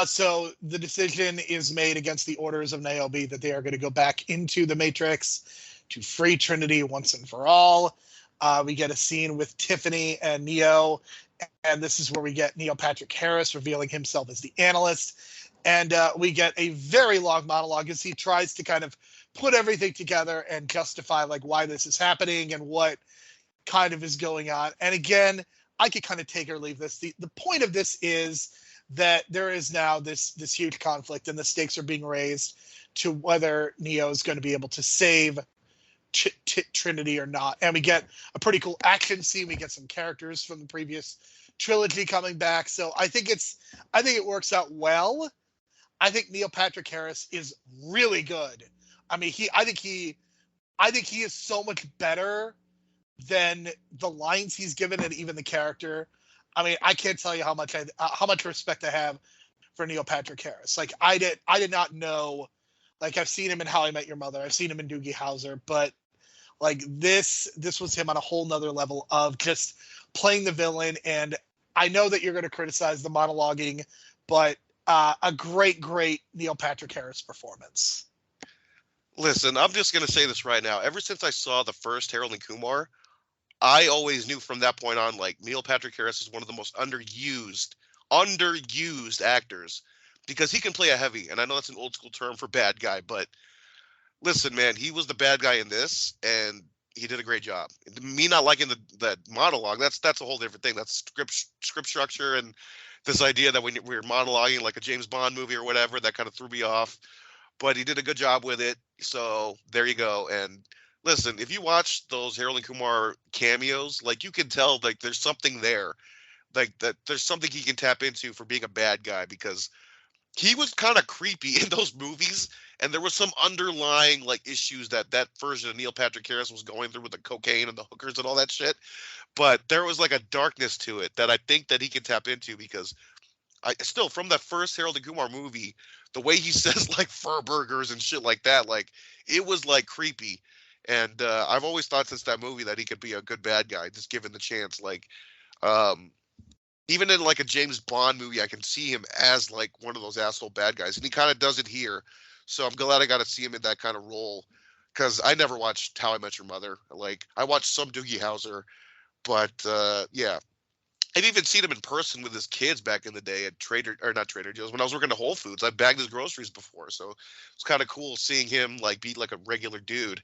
So the decision is made against the orders of Niobe that they are going to go back into the Matrix to free Trinity once and for all. We get a scene with Tiffany and Neo, and this is where we get Neil Patrick Harris revealing himself as the analyst. And we get a very long monologue as he tries to kind of put everything together and justify like why this is happening and what kind of is going on. And again, I could kind of take or leave this. The point of this is that there is now this huge conflict and the stakes are being raised to whether Neo is going to be able to save Trinity or not. And we get a pretty cool action scene. We get some characters from the previous trilogy coming back. So I think it works out well. I think Neil Patrick Harris is really good. I mean, I think he is so much better than the lines he's given and even the character. I mean, I can't tell you how much respect I have for Neil Patrick Harris. Like I did not know. Like I've seen him in How I Met Your Mother. I've seen him in Doogie Howser, but like this was him on a whole nother level of just playing the villain. And I know that you're going to criticize the monologuing, but a great Neil Patrick Harris performance. Listen, I'm just going to say this right now. Ever since I saw the first Harold and Kumar, I always knew from that point on, like, Neil Patrick Harris is one of the most underused actors because he can play a heavy. And I know that's an old school term for bad guy, but listen, man, he was the bad guy in this, and he did a great job. Me not liking that monologue, that's a whole different thing. That's script structure and this idea that when we're monologuing like a James Bond movie or whatever, that kind of threw me off. But he did a good job with it. So there you go. And listen, if you watch those Harold and Kumar cameos, like you can tell like there's something there. Like that there's something he can tap into for being a bad guy because he was kind of creepy in those movies. And there was some underlying like issues that version of Neil Patrick Harris was going through with the cocaine and the hookers and all that shit. But there was like a darkness to it that I think that he can tap into because I still from that first Harold and Kumar movie, the way he says like fur burgers and shit like that, like it was like creepy. And I've always thought since that movie that he could be a good bad guy, just given the chance. Like, even in like a James Bond movie, I can see him as like one of those asshole bad guys, and he kind of does it here. So I'm glad I got to see him in that kind of role because I never watched How I Met Your Mother. Like I watched some Doogie Howser, but yeah. I've even seen him in person with his kids back in the day at not Trader Joe's. When I was working at Whole Foods, I bagged his groceries before. So it's kind of cool seeing him like be like a regular dude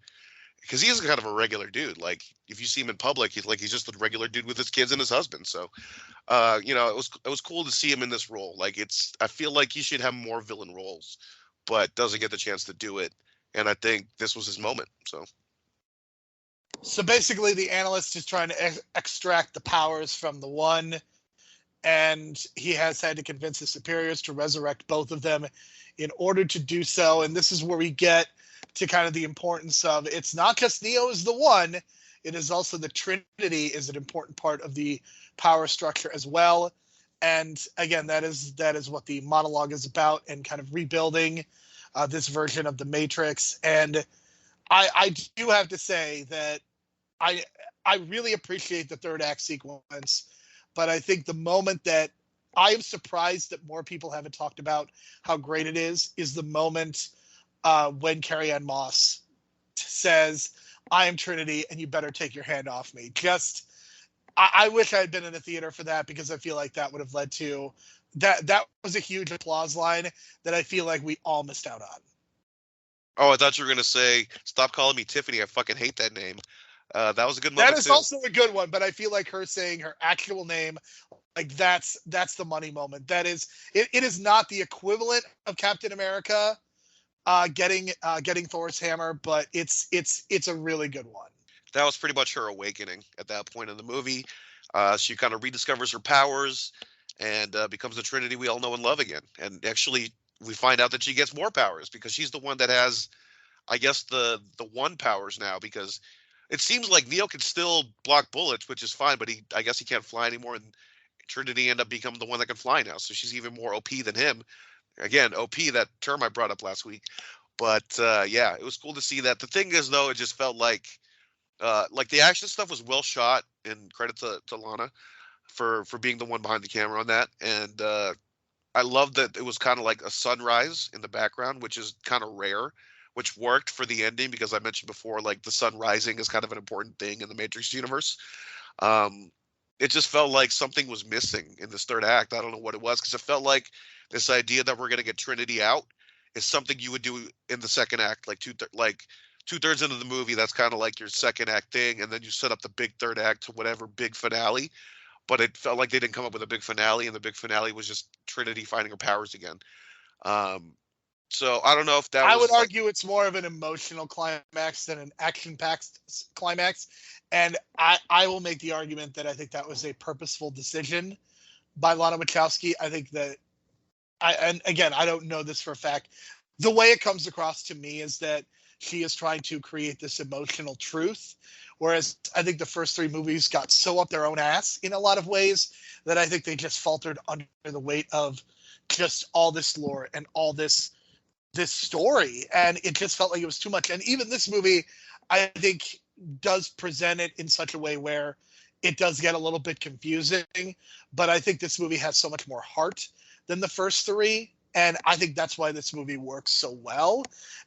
because he is kind of a regular dude. Like if you see him in public, he's just a regular dude with his kids and his husband. So, it was cool to see him in this role. Like I feel like he should have more villain roles, but doesn't get the chance to do it. And I think this was his moment. So basically, the analyst is trying to extract the powers from the one, and he has had to convince his superiors to resurrect both of them in order to do so. And this is where we get to kind of the importance of it's not just Neo is the one, it is also the Trinity is an important part of the power structure as well. And again, that is what the monologue is about and kind of rebuilding this version of the Matrix. And I do have to say that I really appreciate the third act sequence, but I think the moment that I am surprised that more people haven't talked about how great it is the moment when Carrie-Anne Moss says, "I am Trinity and you better take your hand off me." I wish I had been in a theater for that because I feel like that would have led to that was a huge applause line that I feel like we all missed out on. Oh, I thought you were going to say, "Stop calling me Tiffany. I fucking hate that name." That was a good moment. That is also a good one, but I feel like her saying her actual name, like that's the money moment. That is, it is not the equivalent of Captain America getting Thor's hammer, but it's a really good one. That was pretty much her awakening at that point in the movie. She kind of rediscovers her powers and becomes the Trinity we all know and love again. And actually, we find out that she gets more powers because she's the one that has, I guess, the one powers now because it seems like Neo can still block bullets, which is fine, but I guess he can't fly anymore, and Trinity ended up becoming the one that can fly now, so she's even more OP than him. Again, OP, that term I brought up last week. But, yeah, it was cool to see that. The thing is, though, it just felt like the action stuff was well shot, and credit to Lana for being the one behind the camera on that. And I love that it was kind of like a sunrise in the background, which is kind of rare which worked for the ending because I mentioned before, like the sun rising is kind of an important thing in the Matrix universe. It just felt like something was missing in this third act. I don't know what it was, because it felt like this idea that we're going to get Trinity out is something you would do in the second act, like two-thirds into the movie. That's kind of like your second act thing, and then you set up the big third act to whatever big finale. But it felt like they didn't come up with a big finale, and the big finale was just Trinity finding her powers again. So I don't know if that I was would argue it's more of an emotional climax than an action-packed climax. And I will make the argument that I think that was a purposeful decision by Lana Wachowski. I think that, and again, I don't know this for a fact. The way it comes across to me is that she is trying to create this emotional truth, whereas I think the first three movies got so up their own ass in a lot of ways that I think they just faltered under the weight of just all this lore and all this story, and it just felt like it was too much. And even this movie, I think, does present it in such a way where it does get a little bit confusing, but I think this movie has so much more heart than the first three, and I think that's why this movie works so well.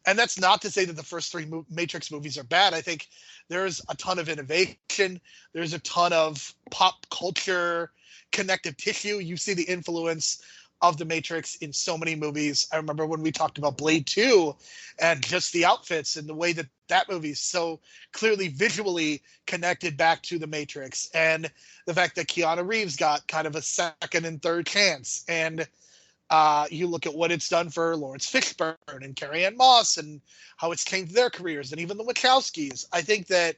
And that's not to say that the first three Matrix movies are bad. I think there's a ton of innovation, there's a ton of pop culture connective tissue. You see the influence of the Matrix in so many movies. I remember when we talked about Blade 2 and just the outfits and the way that that movie is so clearly visually connected back to the Matrix, and the fact that Keanu Reeves got kind of a second and third chance. And you look at what it's done for Lawrence Fishburne and Carrie-Anne Moss and how it's changed their careers, and even the Wachowskis. I think that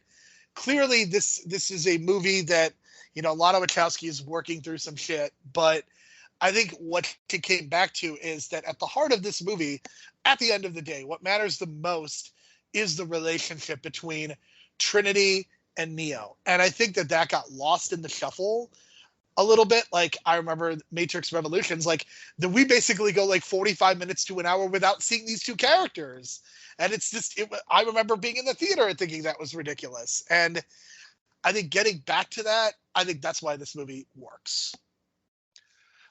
clearly this is a movie that, you know, Lana Wachowski is working through some shit, but I think what it came back to is that at the heart of this movie, at the end of the day, what matters the most is the relationship between Trinity and Neo. And I think that got lost in the shuffle a little bit. Like, I remember Matrix Revolutions, like, we basically go like 45 minutes to an hour without seeing these two characters. And it's just, I remember being in the theater and thinking that was ridiculous. And I think getting back to that, I think that's why this movie works.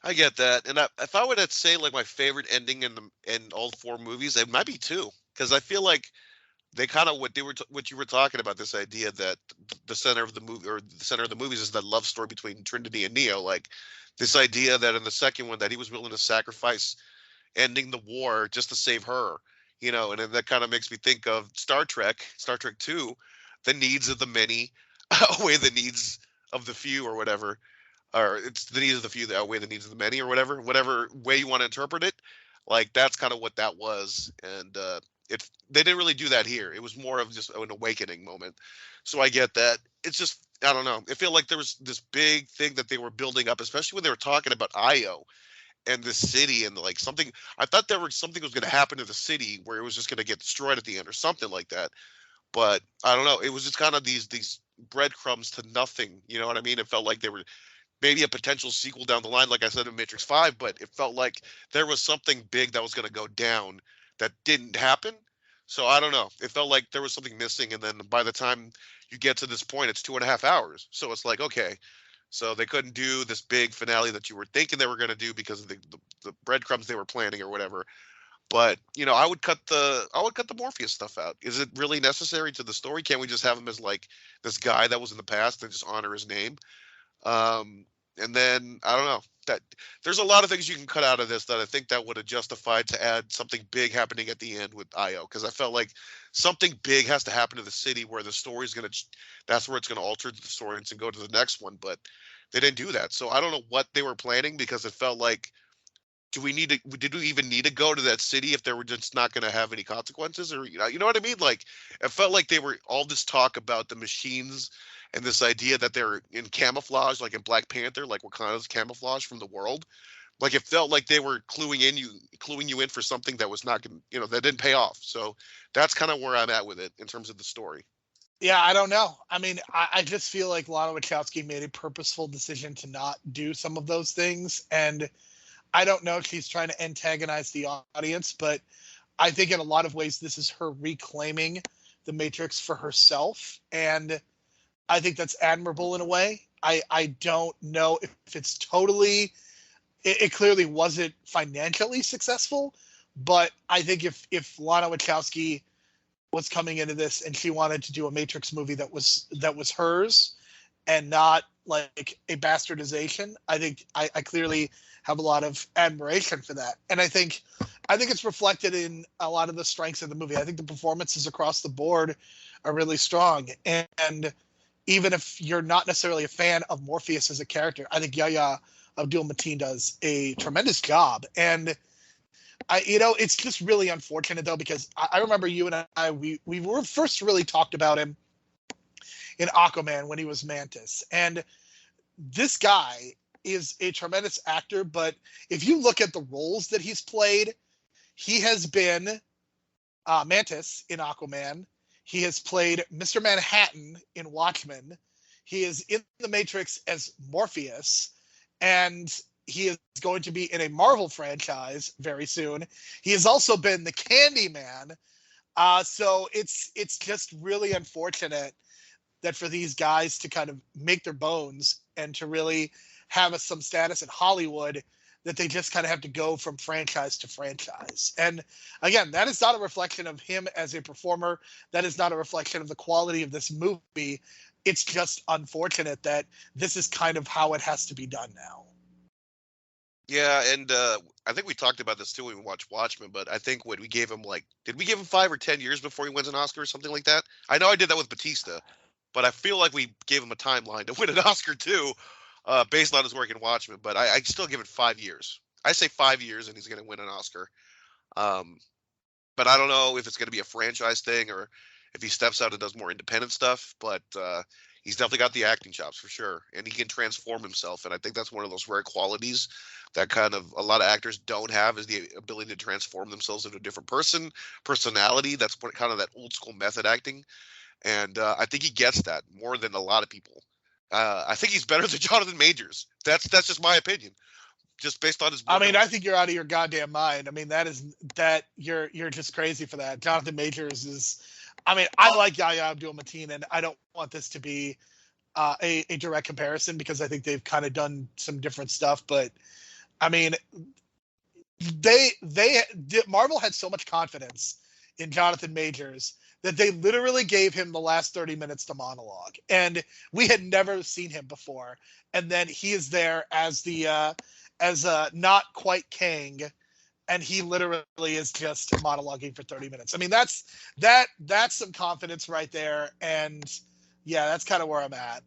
I get that, and if I were to say like my favorite ending in all four movies, it might be two, because I feel like they kind of what you were talking about, this idea that the center of the movie, or the center of the movies, is that love story between Trinity and Neo. Like this idea that in the second one that he was willing to sacrifice ending the war just to save her, you know, and then that kind of makes me think of Star Trek 2, the needs of the many outweigh the needs of the few, or whatever. Or it's the needs of the few that outweigh the needs of the many, or whatever way you want to interpret it. Like that's kind of what that was. And they didn't really do that here. It was more of just an awakening moment. So I get that. It's just, I don't know. I feel like there was this big thing that they were building up, especially when they were talking about Io and the city, and like something, I thought something was going to happen to the city where it was just going to get destroyed at the end or something like that. But I don't know. It was just kind of these breadcrumbs to nothing. You know what I mean? It felt like they were maybe a potential sequel down the line, like I said in Matrix 5, but it felt like there was something big that was going to go down that didn't happen. So I don't know. It felt like there was something missing, and then by the time you get to this point, it's 2.5 hours. So it's like, okay, so they couldn't do this big finale that you were thinking they were going to do because of the breadcrumbs they were planning or whatever. But you know, I would cut the Morpheus stuff out. Is it really necessary to the story? Can't we just have him as like this guy that was in the past and just honor his name? And then I don't know, that there's a lot of things you can cut out of this that I think that would have justified to add something big happening at the end with Io, because I felt like something big has to happen to the city where the story's that's where it's going to alter the story and go to the next one. But they didn't do that. So I don't know what they were planning, because it felt like, did we even need to go to that city if they were just not going to have any consequences? Or, you know what I mean? Like, it felt like they were all this talk about the machines and this idea that they're in camouflage, like in Black Panther, like Wakanda's camouflage from the world. Like, it felt like they were cluing you in for something that was not going to, you know, that didn't pay off. So that's kind of where I'm at with it in terms of the story. Yeah, I don't know. I mean, I just feel like Lana Wachowski made a purposeful decision to not do some of those things. And I don't know if she's trying to antagonize the audience, but I think in a lot of ways, this is her reclaiming the Matrix for herself. And I think that's admirable in a way. I don't know if it's totally, it clearly wasn't financially successful, But I think if Lana Wachowski was coming into this and she wanted to do a Matrix movie that was hers and not like a bastardization, I think I clearly have a lot of admiration for that. And I think it's reflected in a lot of the strengths of the movie. I think the performances across the board are really strong. And even if you're not necessarily a fan of Morpheus as a character, I think Yahya Abdul-Mateen does a tremendous job. And it's just really unfortunate though, because I remember you and I, we were first really talked about him in Aquaman when he was Mantis. And this guy is a tremendous actor, but if you look at the roles that he's played, he has been Mantis in Aquaman. He has played Mr. Manhattan in Watchmen. He is in The Matrix as Morpheus, and he is going to be in a Marvel franchise very soon. He has also been the Candyman. So it's just really unfortunate that for these guys to kind of make their bones and to really have some status in Hollywood, that they just kind of have to go from franchise to franchise. And again, that is not a reflection of him as a performer. That is not a reflection of the quality of this movie. It's just unfortunate that this is kind of how it has to be done now. Yeah, and I think we talked about this too when we watched Watchmen, but I think when we gave him did we give him 5 or 10 years before he wins an Oscar or something like that? I know I did that with Batista, but I feel like we gave him a timeline to win an Oscar too, based on his work in Watchmen, but I still give it 5 years. I say 5 years and he's going to win an Oscar. But I don't know if it's going to be a franchise thing or if he steps out and does more independent stuff, but he's definitely got the acting chops for sure, and he can transform himself, and I think that's one of those rare qualities that kind of a lot of actors don't have, is the ability to transform themselves into a different personality. That's what kind of that old school method acting, and I think he gets that more than a lot of people. I think he's better than Jonathan Majors. That's just my opinion, just based on his. I mean, I think you're out of your goddamn mind. I mean, you're just crazy for that. Jonathan Majors is. I mean, I like Yahya Abdul-Mateen, and I don't want this to be a direct comparison because I think they've kind of done some different stuff. But I mean, Marvel had so much confidence in Jonathan Majors that they literally gave him the last 30 minutes to monologue, and we had never seen him before. And then he is there as not quite Kang. And he literally is just monologuing for 30 minutes. I mean, that's some confidence right there. And yeah, that's kind of where I'm at.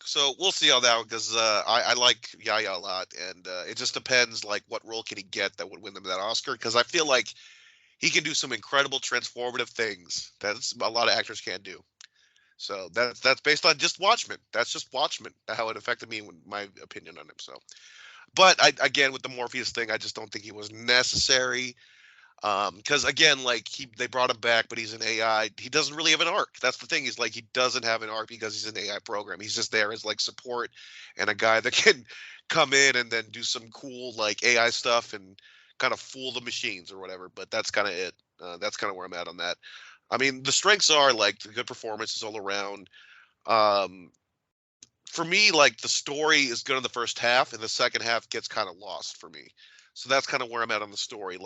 So we'll see how that, because I like Yahya a lot, and it just depends what role can he get that would win him that Oscar, because I feel like he can do some incredible transformative things that a lot of actors can't do. So that's based on just Watchmen. That's just Watchmen, how it affected me, my opinion on him. So. But again, with the Morpheus thing, I just don't think he was necessary. Because again, they brought him back, but he's an AI. He doesn't really have an arc. That's the thing. He's he doesn't have an arc because he's an AI program. He's just there as support and a guy that can come in and then do some cool AI stuff and kind of fool the machines or whatever. But that's kind of it. That's kind of where I'm at on that. I mean, the strengths are the good performances all around. For me, the story is good in the first half, and the second half gets kind of lost for me. So that's kind of where I'm at on the story.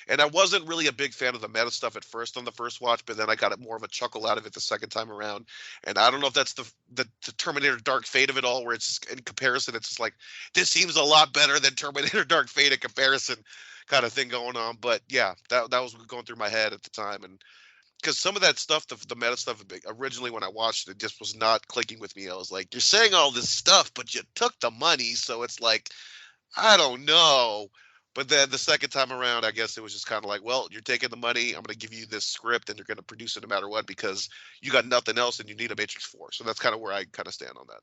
And I wasn't really a big fan of the meta stuff at first on the first watch, but then I got more of a chuckle out of it the second time around. And I don't know if that's the Terminator Dark Fate of it all, where it's just, in comparison, it's just this seems a lot better than Terminator Dark Fate in comparison kind of thing going on. But yeah, that was going through my head at the time. And because some of that stuff, the meta stuff, originally when I watched it, just was not clicking with me. I was like, you're saying all this stuff, but you took the money. So it's I don't know. But then the second time around, I guess it was just kind of well, you're taking the money. I'm going to give you this script and you're going to produce it no matter what because you got nothing else and you need a Matrix 4. So that's kind of where I kind of stand on that.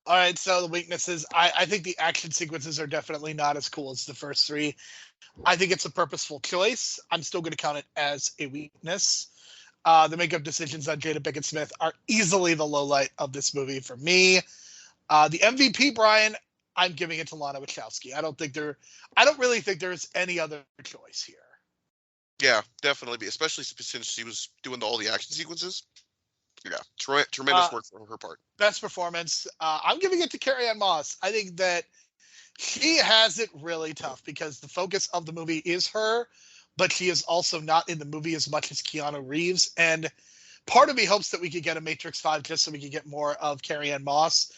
All right, so the weaknesses, I think the action sequences are definitely not as cool as the first 3. I think it's a purposeful choice. I'm still going to count it as a weakness. The makeup decisions on Jada Pinkett Smith are easily the low light of this movie for me. The MVP, Brian, I'm giving it to Lana Wachowski. I don't really think there's any other choice here. Yeah, definitely. Especially since she was doing all the action sequences. Yeah, tremendous work for her part. Best performance. I'm giving it to Carrie-Anne Moss. I think that she has it really tough because the focus of the movie is her, but she is also not in the movie as much as Keanu Reeves. And part of me hopes that we could get a Matrix 5 just so we could get more of Carrie-Anne Moss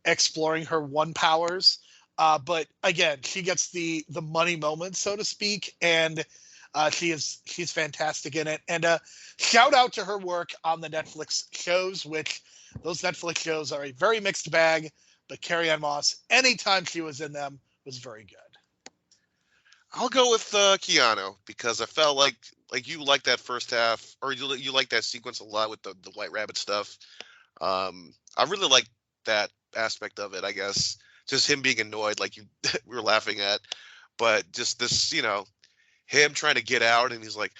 exploring her one powers. But again, she gets the money moment, so to speak, and she's fantastic in it. And shout out to her work on the Netflix shows, which those Netflix shows are a very mixed bag. But Carrie-Anne Moss, anytime she was in them, was very good. I'll go with Keanu because I felt like you like that first half, or you like that sequence a lot with the White Rabbit stuff. I really like that aspect of it. I guess just him being annoyed, like we were laughing at, but just this, him trying to get out, and he's like,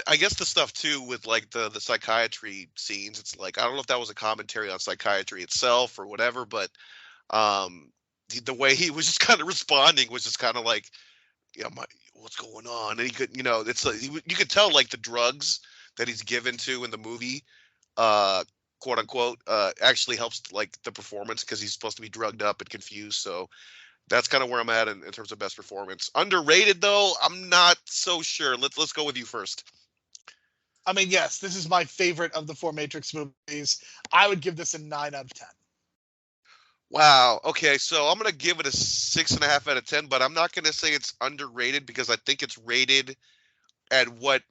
I guess the stuff too with like the psychiatry scenes. It's like I don't know if that was a commentary on psychiatry itself or whatever, but the way he was just kind of responding was just kind of like, what's going on? And he could, it's like, you could tell like the drugs that he's given to in the movie, quote unquote, actually helps like the performance because he's supposed to be drugged up and confused. So that's kind of where I'm at in terms of best performance. Underrated though, I'm not so sure. Let's go with you first. I mean, yes, this is my favorite of the 4 Matrix movies. I would give this a 9 out of 10. Wow. Okay, so I'm gonna give it a 6.5 out of 10, but I'm not gonna say it's underrated because I think it's rated at what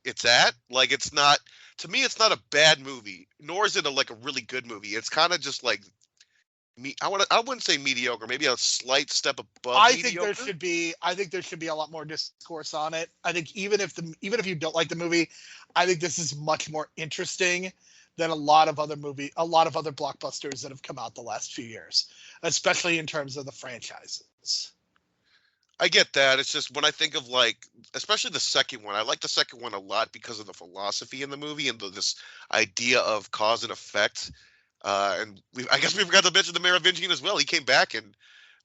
it's at. Like, it's not, to me, it's not a bad movie, nor is it a really good movie. It's kind of just like I wouldn't say mediocre, maybe a slight step above mediocre. I think there should be a lot more discourse on it. I think even if you don't like the movie, I think this is much more interesting than a lot of other blockbusters that have come out the last few years, especially in terms of the franchises. I get that. It's just when I think of especially the second one, I like the second one a lot because of the philosophy in the movie and this idea of cause and effect. And I guess we forgot to mention the Merovingian as well. He came back and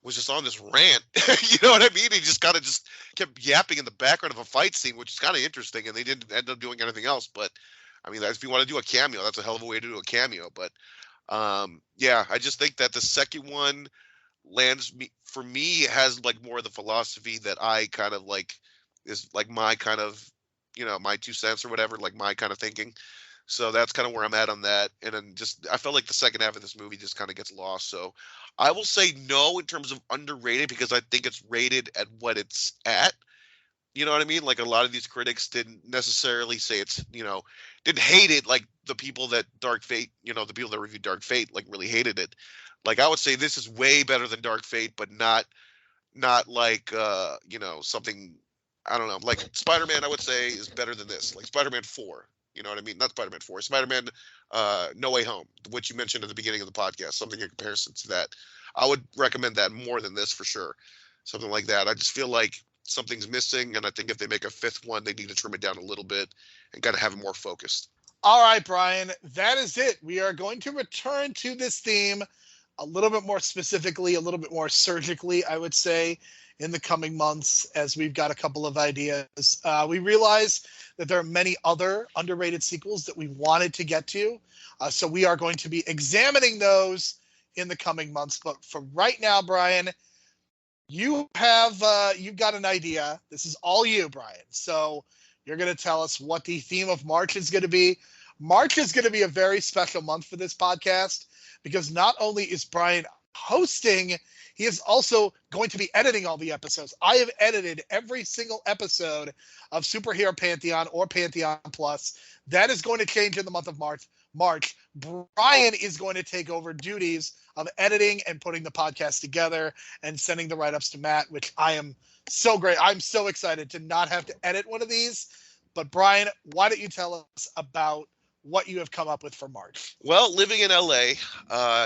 was just on this rant. You know what I mean? He just kind of just kept yapping in the background of a fight scene, which is kind of interesting. And they didn't end up doing anything else. But I mean, if you want to do a cameo, that's a hell of a way to do a cameo. But yeah, I just think that the second one for me has more of the philosophy that I kind of is my kind of, my 2 cents or whatever, my kind of thinking. So that's kind of where I'm at on that. And then I felt like the second half of this movie just kind of gets lost. So I will say no in terms of underrated because I think it's rated at what it's at. You know what I mean? Like a lot of these critics didn't necessarily say it's, didn't hate it like the people that Dark Fate, the people that reviewed Dark Fate really hated it. Like I would say this is way better than Dark Fate, but not like something, I don't know, like Spider-Man I would say is better than this. Like Spider-Man 4. You know what I mean? Not Spider-Man 4. Spider-Man No Way Home, which you mentioned at the beginning of the podcast, something in comparison to that. I would recommend that more than this for sure. Something like that. I just feel like something's missing, and I think if they make a 5th one, they need to trim it down a little bit and got to have it more focused. All right, Brian, that is it. We are going to return to this theme a little bit more specifically, a little bit more surgically, I would say, in the coming months as we've got a couple of ideas. We realize that there are many other underrated sequels that we wanted to get to. So we are going to be examining those in the coming months. But for right now, Brian, you've got an idea. This is all you, Brian. So you're going to tell us what the theme of March is going to be. March is going to be a very special month for this podcast because not only is Brian hosting, he is also going to be editing all the episodes. I have edited every single episode of Superhero Pantheon or Pantheon Plus. That is going to change in the month of March. Brian is going to take over duties of editing and putting the podcast together and sending the write-ups to Matt, which I am so great. I'm so excited to not have to edit one of these. But Brian, why don't you tell us about what you have come up with for March? Well, living in LA,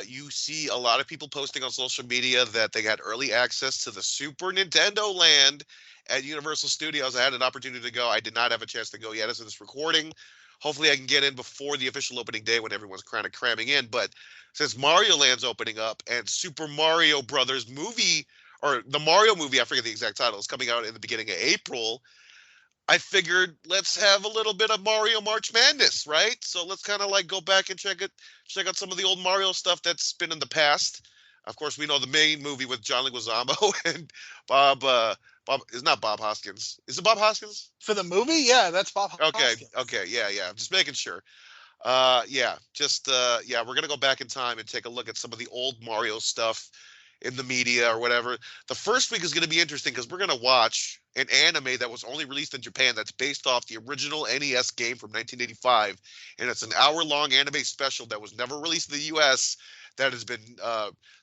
you see a lot of people posting on social media that they had early access to the Super Nintendo Land at Universal Studios. I had an opportunity to go. I did not have a chance to go yet as of this recording. Hopefully I can get in before the official opening day when everyone's kind of cramming in. But since Mario Land's opening up and Super Mario Brothers movie, or the Mario movie, I forget the exact title, is coming out in the beginning of April, I figured let's have a little bit of Mario March Madness, right? So let's kind of go back and check out some of the old Mario stuff that's been in the past. Of course, we know the main movie with John Leguizamo and Bob. Bob is not Bob Hoskins. Is it Bob Hoskins? For the movie, yeah, that's Bob Okay, Hoskins. okay, yeah. Just making sure. We're gonna go back in time and take a look at some of the old Mario stuff in the media or whatever. The first week is gonna be interesting because we're gonna watch an anime that was only released in Japan that's based off the original NES game from 1985, and it's an hour-long anime special that was never released in the U.S. that has been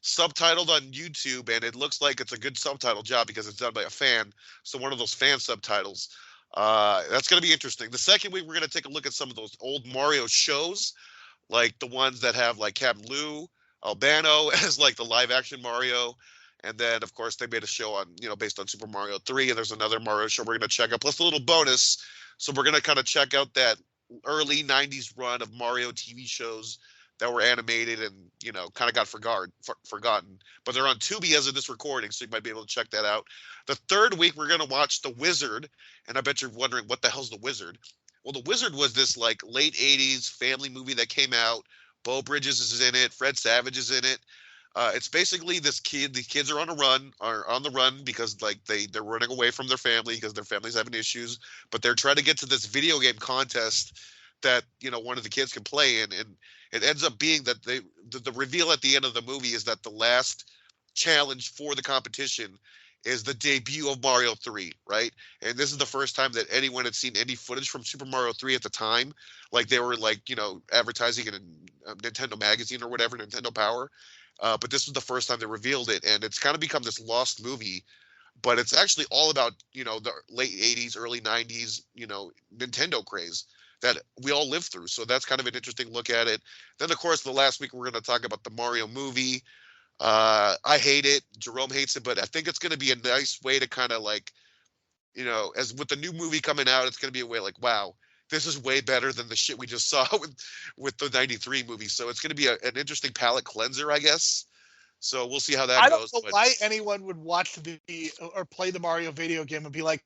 subtitled on YouTube, and it looks like it's a good subtitle job because it's done by a fan. So one of those fan subtitles. That's going to be interesting. The second week, we're going to take a look at some of those old Mario shows, like the ones that have like Captain Lou Albano as like the live action Mario. And then, of course, they made a show on, based on Super Mario 3. And there's another Mario show we're going to check out, plus a little bonus. So we're going to kind of check out that early 90s run of Mario TV shows that were animated and, kind of got forgotten. But they're on Tubi as of this recording, so you might be able to check that out. The third week, we're going to watch The Wizard. And I bet you're wondering, what the hell's The Wizard? Well, The Wizard was this, like, late 80s family movie that came out. Bo Bridges is in it. Fred Savage is in it. It's basically this kid. The kids are on the run because, like, they're running away from their family because their family's having issues. But they're trying to get to this video game contest that one of the kids can play in, and it ends up being that the reveal at the end of the movie is that the last challenge for the competition is the debut of Mario 3, right? And this is the first time that anyone had seen any footage from Super Mario 3 at the time. Like they were advertising in a Nintendo magazine or whatever, Nintendo Power. But this was the first time they revealed it, and it's kind of become this lost movie. But it's actually all about the late 80s, early 90s, Nintendo craze that we all lived through. So that's kind of an interesting look at it. Then, of course, the last week we're going to talk about the Mario movie. I hate it. Jerome hates it, but I think it's going to be a nice way to kind of as with the new movie coming out, it's going to be a way like, wow, this is way better than the shit we just saw with the 93 movie. So it's going to be an interesting palate cleanser, I guess. So we'll see how that goes. I don't know why anyone would watch or play the Mario video game and be like,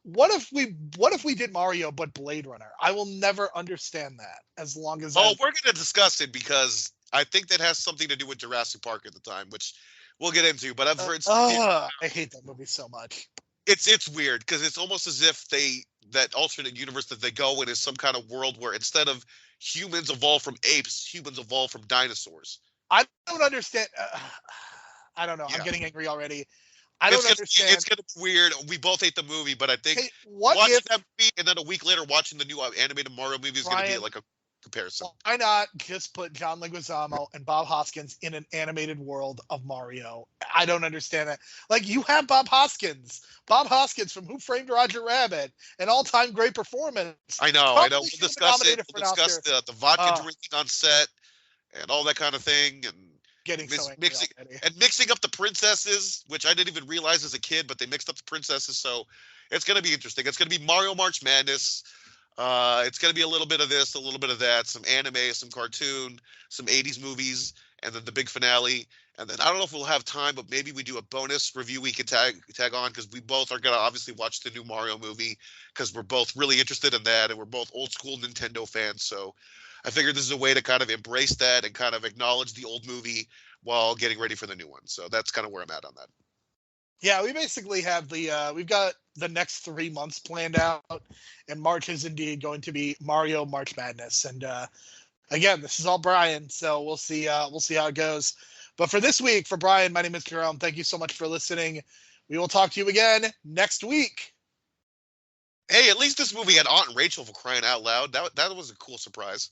what if we did Mario but Blade Runner? I will never understand that as long as. Oh, we're going to discuss it because I think that has something to do with Jurassic Park at the time, which we'll get into. But I've heard. I hate that movie so much. It's weird because it's almost as if that alternate universe that they go in is some kind of world where instead of humans evolve from apes, humans evolve from dinosaurs. I don't understand. I don't know. Yeah. I'm getting angry already. I don't understand. It's gonna be weird. We both hate the movie, but I think watching that movie and then a week later watching the new animated Mario movie is gonna be like a comparison. Why not just put John Leguizamo and Bob Hoskins in an animated world of Mario? I don't understand that. Like, you have Bob Hoskins from Who Framed Roger Rabbit, an all-time great performance. I know. We'll discuss it. We'll discuss the vodka drinking on set and all that kind of thing, and mixing up the princesses, which I didn't even realize as a kid, but they mixed up the princesses. So it's going to be interesting. It's going to be Mario March Madness. It's going to be a little bit of this, a little bit of that, some anime, some cartoon, some 80s movies, and then the big finale. And then I don't know if we'll have time, but maybe we do a bonus review we can tag on, because we both are going to obviously watch the new Mario movie because we're both really interested in that, and we're both old school Nintendo fans. So I figured this is a way to kind of embrace that and kind of acknowledge the old movie while getting ready for the new one. So that's kind of where I'm at on that. Yeah, we basically have we've got the next 3 months planned out, and March is indeed going to be Mario March Madness. And again, this is all Brian, so we'll see how it goes. But for this week, for Brian, my name is Jerome. Thank you so much for listening. We will talk to you again next week. Hey, at least this movie had Aunt Rachel, for crying out loud. That was a cool surprise.